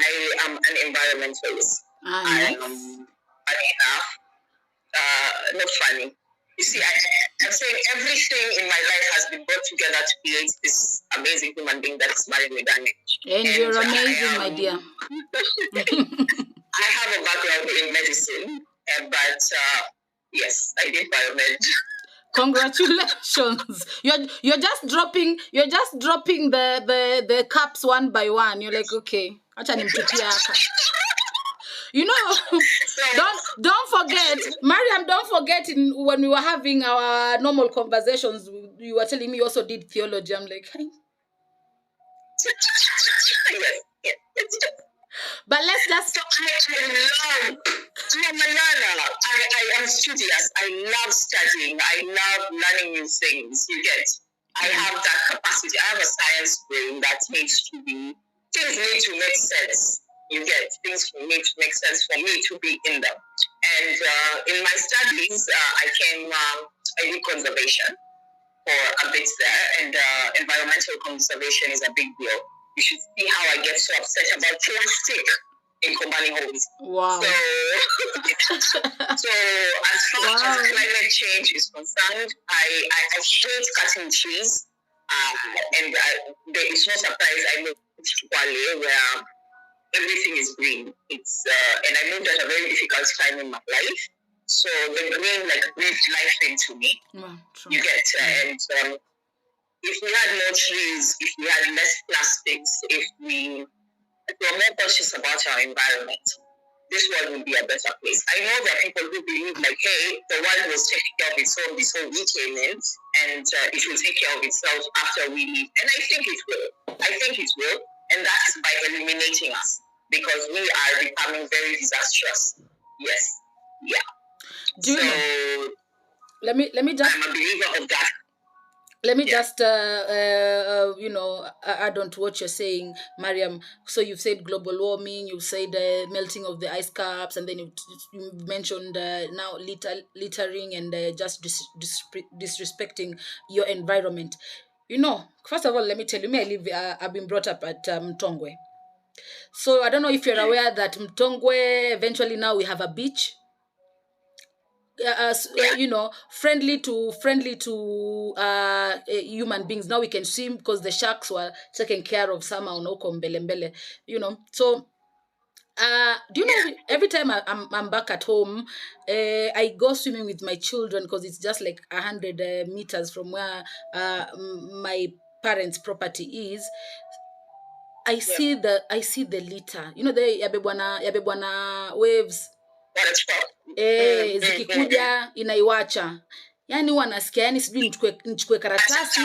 am an environmentalist. Nice. I am funny enough. Not funny. You see, I'm saying everything in my life has been brought together to create this amazing human being that is Maryam Igane. And you're amazing, my dear. I have a background in medicine, but yes, I did biomed. Congratulations. You're just dropping the cups one by one. You're like, okay, acha nimtupia hapa. You know, don't forget, Maryam, don't forget when we were having our normal conversations, you were telling me you also did theology. I'm like, hey. Yes. But let's just... So I am a learner. I am studious. I love studying. I love learning new things. You get? I have that capacity. I have a science brain that needs to be... Things need to make sense. You get? Things need to make sense for me to be in them. And in my studies, I did conservation for a bit there. And environmental conservation is a big deal. You should see how I get so upset about plastic in combining homes. Wow. So as far as climate climate change is concerned, I hate cutting trees. And it's no surprise I moved to Kwale, where everything is green. It's and I moved at a very difficult time in my life. So the green breathed life into me. You get and if we had more trees, if we had less plastics, if we were more conscious about our environment, this world would be a better place. I know there are people who believe hey, the world was taking care of itself before we came in, and it will take care of itself after we leave. And I think it will. And that's by eliminating us, because we are becoming very disastrous. Yes. Yeah. Do you know? Let me just. I'm a believer of that. Let me just, add on to what you're saying, Maryam. So you've said global warming, you've said melting of the ice caps, and then you mentioned now littering and just disrespecting your environment. First of all, let me tell you, I've been brought up at Mtongwe. So I don't know if you're aware that Mtongwe, eventually now we have a beach. Friendly to human beings. Now we can swim because the sharks were taken care of somehow. So do you know, every time I'm back at home, I go swimming with my children, because it's just like 100 meters from where my parents' property is. I see the litter, the yabebwana waves zikikuja inaiwacha, yani wanasikia, yani sijui nichukue karatasi,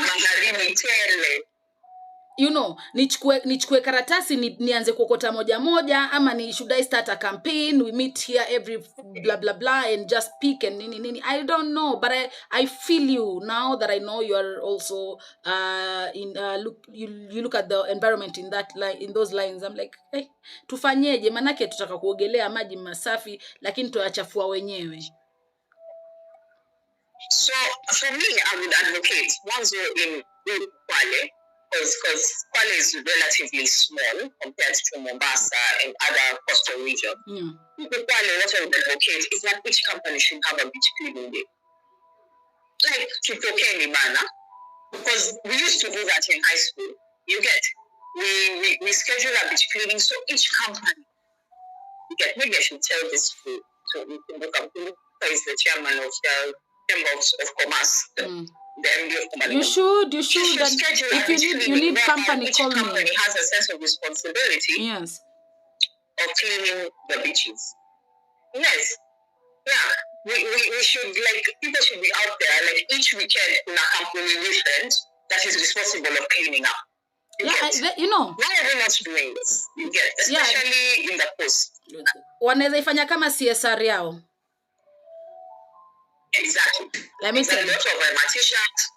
nichukue karatasi nianze kuokota moja ama should I start a campaign, we meet here every blah blah blah and just pick and nini. I don't know, but I feel you now that I know you are also you look at the environment in those lines. I'm like, hey, tufanyeje, manake tutaka kuogelea maji masafi lakini tuyachafua wenyewe. So for me, I would advocate Mwanzo in Kwale, because Kwale is relatively small compared to Mombasa and other coastal regions. Kwale, what I would advocate is that each company should have a beach cleaning day. Like Kipokeni Bana, because we used to do that in high school. You get, we schedule a beach cleaning, so each company, you get, maybe I should tell this to is the chairman of the Chamber of Commerce, the MD of Commerce. You should. If you need company, call me. Each company has a sense of responsibility. Yes. Of cleaning the beaches. Yes. Yeah. We should, people should be out there, each weekend in a company different that is responsible of cleaning up. Why are we not doing this? You get, especially in the coast. Wanaweza ifanya kama CSR yao. Exactly. Let me tell you. A lot of t-shirts,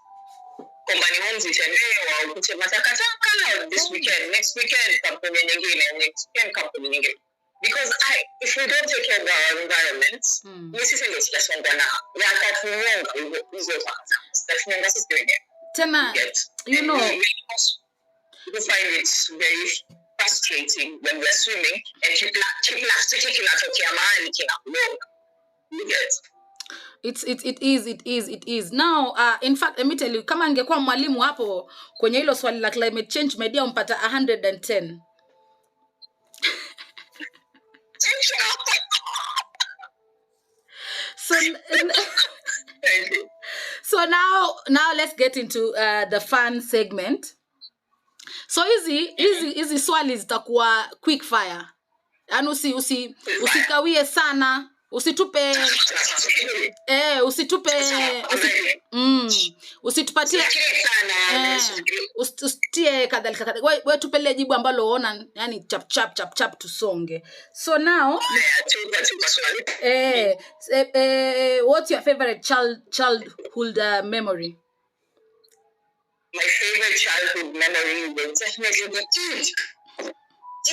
company homes itembee, wakute matakataka this weekend, next weekend company nyingine, next weekend company nyingine. Because if we don't take care of our environment, sisi ndio tutasongwa na yatatunyonga hizo takataka sisi wenyewe. Tena, we find it very frustrating when we're swimming and kiplastiki kinatokea mahali kinakugonga. You get. It is. Now, in fact, let me tell you, kama angekuwa mwalimu hapo kwenye hilo swali la climate change, media umpata 110. So now let's get into the fun segment. So hizi swali zitakuwa quick fire. Yaani usikawie sana. Usitupatie usitie kadhalika. Wewe tupele jibu ambalo unaona yani chap tusonge. So now what's your favorite childhood memory? My favorite childhood memory will definitely be Eid. In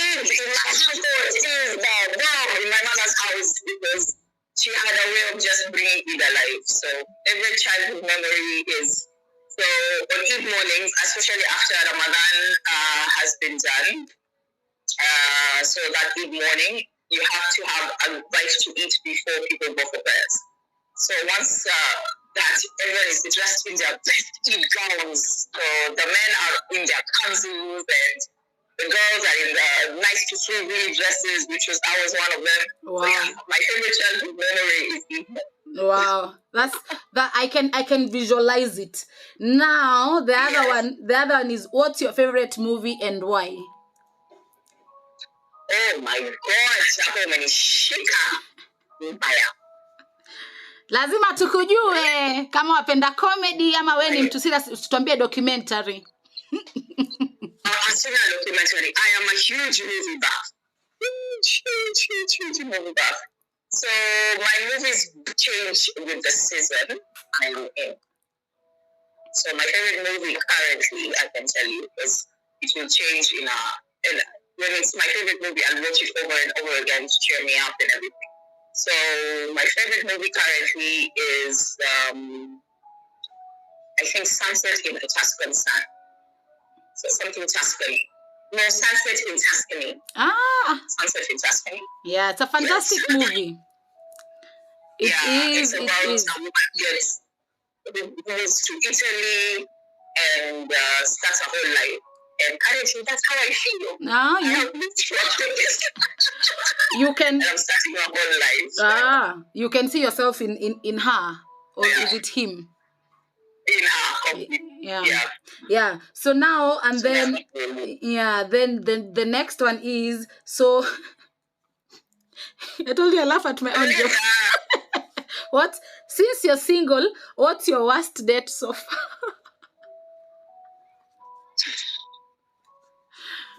my mother's house, because she had a way of just bringing Eid alive. So every childhood memory is, so on Eid mornings, especially after Ramadan has been done, so that Eid morning, you have to have a bite to eat before people go for prayers. So once that everyone is dressed in their best Eid gowns, so the men are in their kanzus and the girls are in the nice to swivel dresses, which was I was one of them. Wow. So yeah, my favorite childhood memory is Eid. Wow, that I can visualize it. Now the other one is, what's your favorite movie and why? Oh my God, hapo umenishika mbaya. Lazima tukujue kama wapenda comedy ama we ni mtu serious, tuambie documentary. Asina documentary. I am a huge movie buff. Huge movie buff. So my movies change with the season I'm in. So my favorite movie currently, I can tell you, is it will change when it's my favorite movie, I'll watch it over and over again to cheer me up and everything. So my favorite movie currently is I think Sunset in the Tuscan Sun. So something Tuscany. No, Sunset in Tuscany. Sunset in Tuscany. Yeah, it's a fantastic movie. It's about a woman who moves to Italy and starts a whole life. And currently, that's how I feel. You can. And I'm starting a whole life. You can see yourself in her, or is it him? In her, yeah. So now and so then, then the next one is, so I told you I laugh at my own jokes. What? Since you're single, what's your worst date so far?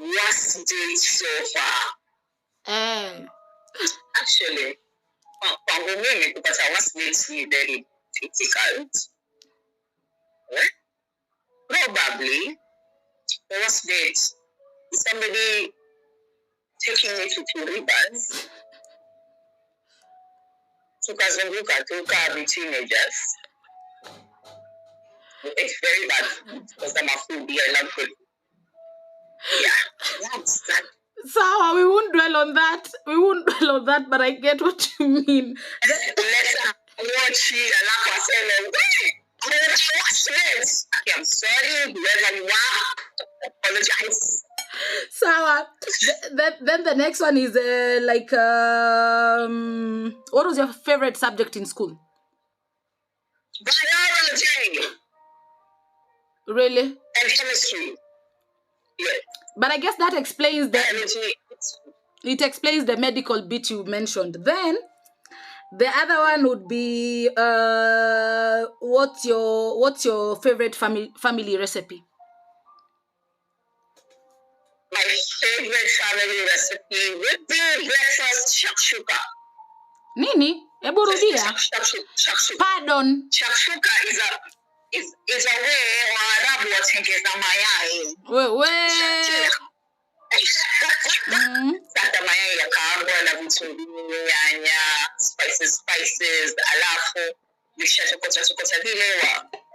Worst date so far? Actually, for me, because our worst date is very difficult. Probably the worst date is somebody taking me to 2 rivers. Tukazunguka tuka teenagers. It's very bad because I'm a foodie. I love food. Yeah, that's that. So we won't dwell on that. But I get what you mean. Let's watch it and laugh ourselves. I'm sorry, whoever you are, apologize. So then the next one is what was your favorite subject in school? Biology. Really? And chemistry. Yeah. But I guess that explains it explains the medical bit you mentioned. Then the other one would be what's your favorite family recipe? My favorite family recipe would be breakfast shakshuka. Nini? Ebu rudia. Pardon. Shakshuka is a way Waarabu watengeza mayai. Sasa mayai yakaangwa na vitunguu, nyanya, spices, alafu vishatokota vile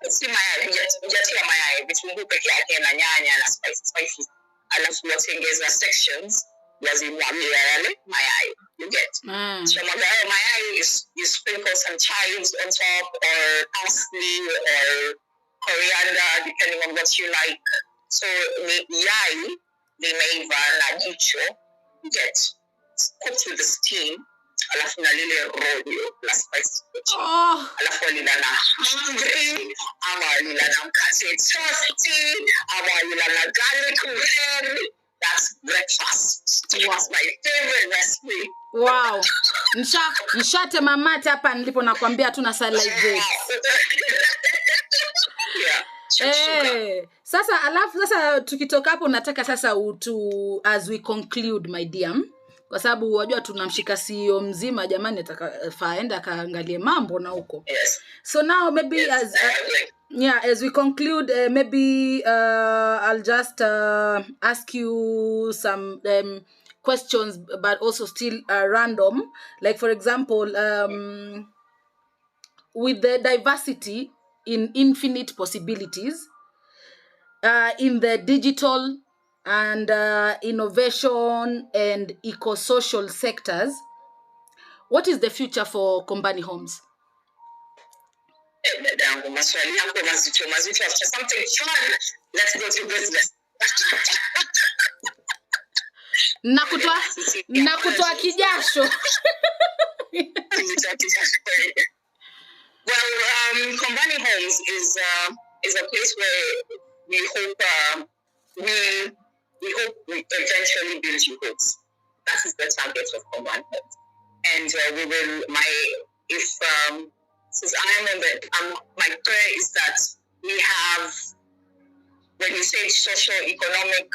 si mayai, hujatia mayai, vitunguu peke yake na nyanya na spices. Alafu watengeza sections wazimwagia yale mayai. You get? So mayai, you sprinkle some chives on top or parsley or coriander, depending on what you like. So yai limeiva na jicho, you get cooked with the steam. Alafu na lile rojo plus spices. Alafu lila na hungry, ama lila na mkate toasty, ama lila na garlic bread. That's breakfast. That's my favorite recipe. Wow. Nishate mamate hapa nilipo nakwambia tuna salivate. Yeah. Sasa tukitoka hapo nataka sasa as we conclude my dear. Kwa sababu wajua tunamshika CEO mzima jamani, atakafaenda kaangalie mambo na huko. Yes. So now maybe as we conclude, maybe I'll just ask you some questions, but also still random. Like for example, with the diversity in infinite possibilities in the digital and innovation and eco-social sectors, what is the future for Kombani Homes? Maswali yako mazito mazito. After something fun, let's go to business. Nakutoa kijasho. Well, Kombani Homes is a place where we hope we eventually build you homes. That is the target of Kombani Homes, and we will. Since I am on the my prayer is that we have, when you say socio-economic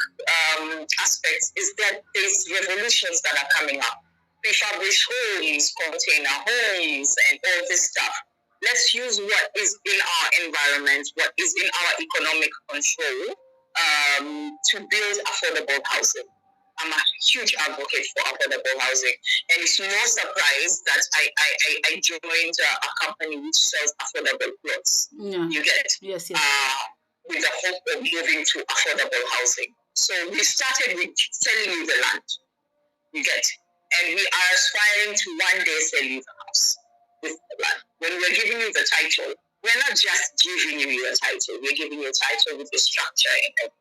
aspects, is that there's revolutions that are coming up. Refurbished homes, container homes, and all this stuff. Let's use what is in our environment, what is in our economic control, to build affordable housing. I'm a huge advocate for affordable housing, and it's no surprise that I joined a company which sells affordable plots. Yeah. You get it? Yes. With the hope of moving to affordable housing. So we started with selling you the land. You get it? And we are aspiring to one day sell you the house with the land. When we're giving you the title, we're not just giving you a title, we're giving you a title with the structure in it.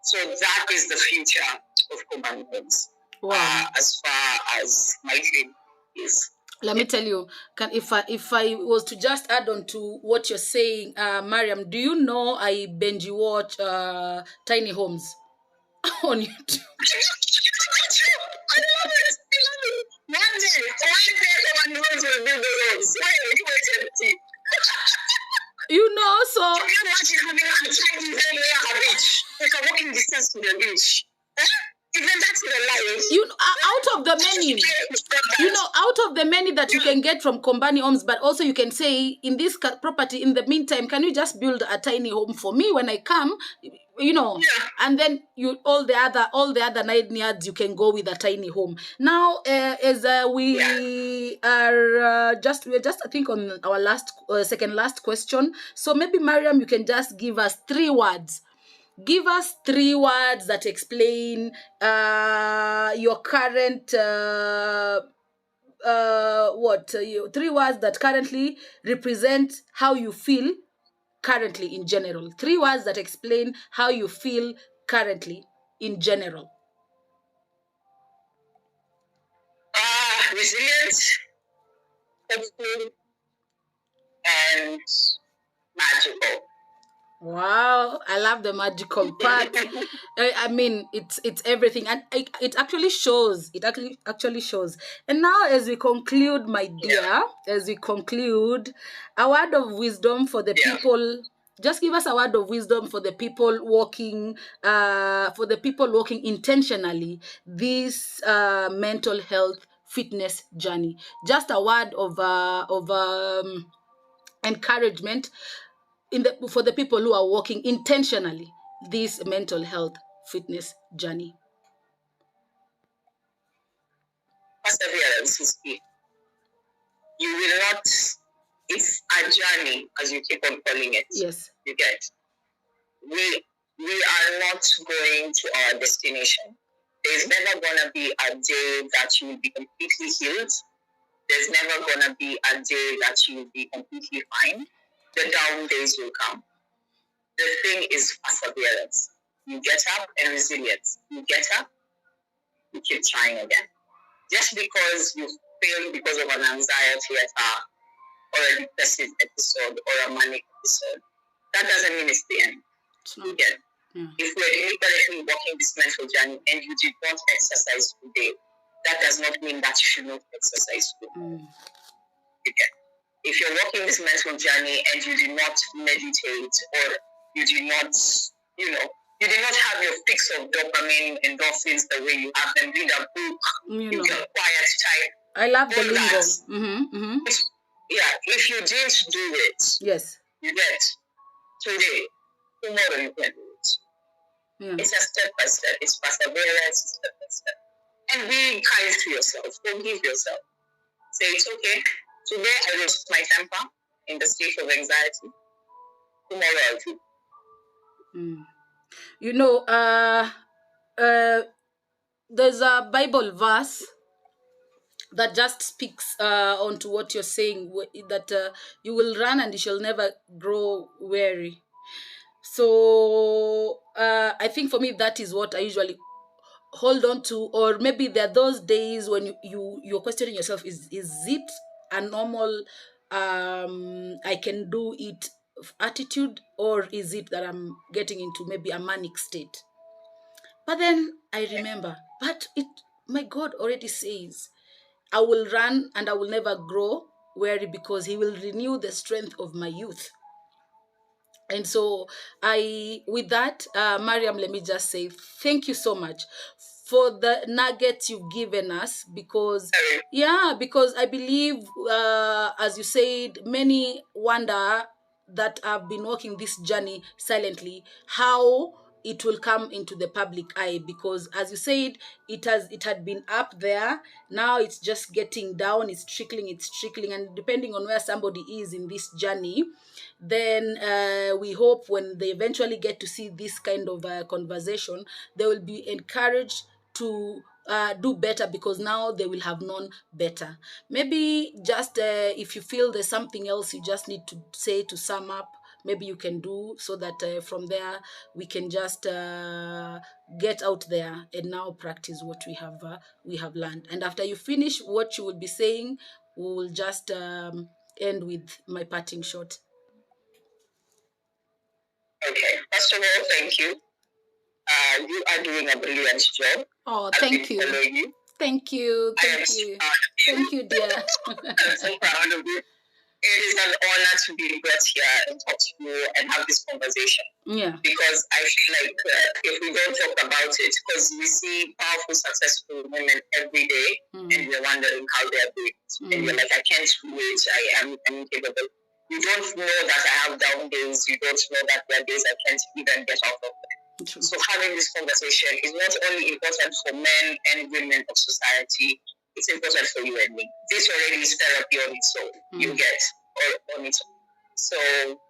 So that is the future of Kombani Homes. Wow. As far as my dream is. Let me tell you, if I was to just add on to what you're saying, Maryam, do you know I binge watch Tiny Homes on YouTube? I love it. One day, Kombani Homes will build the homes. You know, so can you imagine having a tiny home near a beach? Like a walking distance to the beach. Even that's the life. You know, out of the many that you can get from Kombani Homes, but also you can say, in this property, in the meantime, can you just build a tiny home for me when I come? You know, and then all the other 9 yards you can go with a tiny home. Now, as we're just I think on our second last question. So maybe Maryam, you can just give us 3 words. Give us 3 words that explain your current 3 words that currently represent how you feel currently in general. 3 words that explain how you feel currently in general. Resilient, hopeful, and magical. Wow, I love the magical part. I mean, it's everything, and it actually shows. It actually shows. And now, as we conclude, my dear, as we conclude, a word of wisdom for the people. Just give us a word of wisdom for the people walking, intentionally this mental health fitness journey. Just a word of encouragement for the people who are walking intentionally this mental health fitness journey. Perseverance is key. You will not. It's a journey, as you keep on calling it. Yes. You get. We are not going to our destination. There's never gonna be a day that you will be completely healed. There's never gonna be a day that you will be completely fine. The down days will come. The thing is perseverance. You get up, and resilience. You get up, you keep trying again. Just because you failed because of an anxiety attack or a depressive episode or a manic episode, that doesn't mean it's the end. Again, if we're deliberately walking this mental journey and you did not exercise today, that does not mean that you should not exercise today. Again, if you're walking this mental journey and you did not meditate or you did not, you did not have your fix of dopamine, endorphins the way you have them, read a book, you get quiet time. I love the lingo. If you didn't do it, yes, you get today, tomorrow you can do it. It's a step by step. It's perseverance, step by step. And be kind to yourself. Forgive yourself. Say it's okay. Today I lost my temper in the state of anxiety. Tomorrow I'll do. There's a Bible verse that just speaks onto what you're saying, that you will run and you shall never grow weary. So I think for me that is what I usually hold on to. Or maybe there are those days when you're questioning yourself, is it a normal I can do it attitude, or is it that I'm getting into maybe a manic state? But then I remember, but it, my God already says, I will run and I will never grow weary, because he will renew the strength of my youth. And so with that, Mariam, let me just say thank you so much for the nuggets you've given us, because because I believe, as you said, many wonder that have been walking this journey silently, how it will come into the public eye, because as you said, it had been up there, now it's just getting down, it's trickling, and depending on where somebody is in this journey, then we hope when they eventually get to see this kind of conversation, they will be encouraged to do better, because now they will have known better. Maybe just if you feel there's something else you just need to say to sum up, maybe you can do, so that from there we can just get out there and now practice what we have learned. And after you finish what you will be saying, we will just end with my parting shot. Okay. First of all, thank you. You are doing a brilliant job. Oh, thank you. You. Thank you. Thank you. Thank you, dear. I'm so proud of you. It is an honor to be brought here and talk to you and have this conversation. Yeah. Because I feel like if we don't talk about it, because we see powerful, successful women every day, and we're wondering how they're doing. And you're like, I can't do it. I am incapable. You don't know that I have down days. You don't know that there are days I can't even get out of them. True. So having this conversation is not only important for men and women of society, it's important for you and me. This already is therapy on its own. You get on its own. So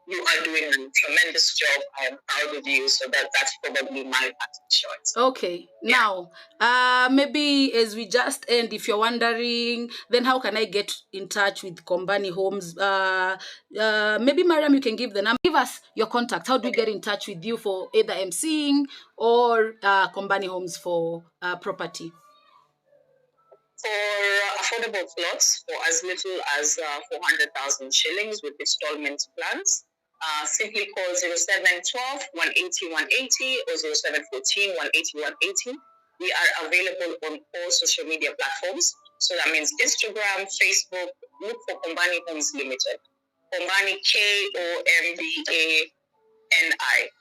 you are doing a tremendous job. I am proud of you. So that's probably my part short. Okay. Yeah. Now, maybe as we just end, if you're wondering, then how can I get in touch with Kombani Homes? Maybe Mariam, you can give the number. Give us your contact. How do we get in touch with you for either emceeing or Kombani Homes for property? For affordable plots for as little as 400,000 shillings with installment plans, simply call 0712 180 180 or 0714 180 180. We are available on all social media platforms. So that means Instagram, Facebook. Look for Kombani Homes Limited. Kombani, Kombani.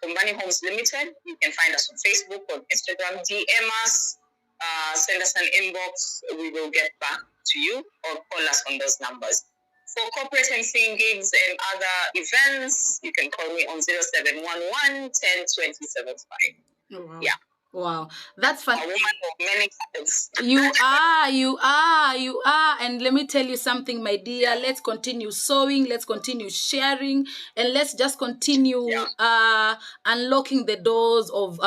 Kombani Homes Limited. You can find us on Facebook, on Instagram. DM us. Send us an inbox, we will get back to you, or call us on those numbers. For corporate emceeing gigs and other events, you can call me on 0711 10 20 75. Wow. Yeah. Wow, that's fun. A woman of many colors. You are. And let me tell you something, my dear. Let's continue sewing. Let's continue sharing, and let's just continue unlocking the doors of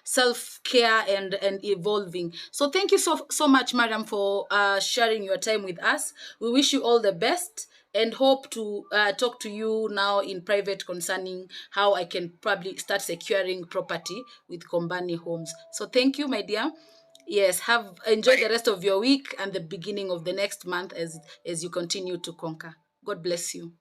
self-care and evolving. So thank you so much, Mariam, for sharing your time with us. We wish you all the best, and hope to talk to you now in private concerning how I can probably start securing property with Kombani Homes. So thank you, my dear. Yes, enjoy the rest of your week and the beginning of the next month as you continue to conquer. God bless you.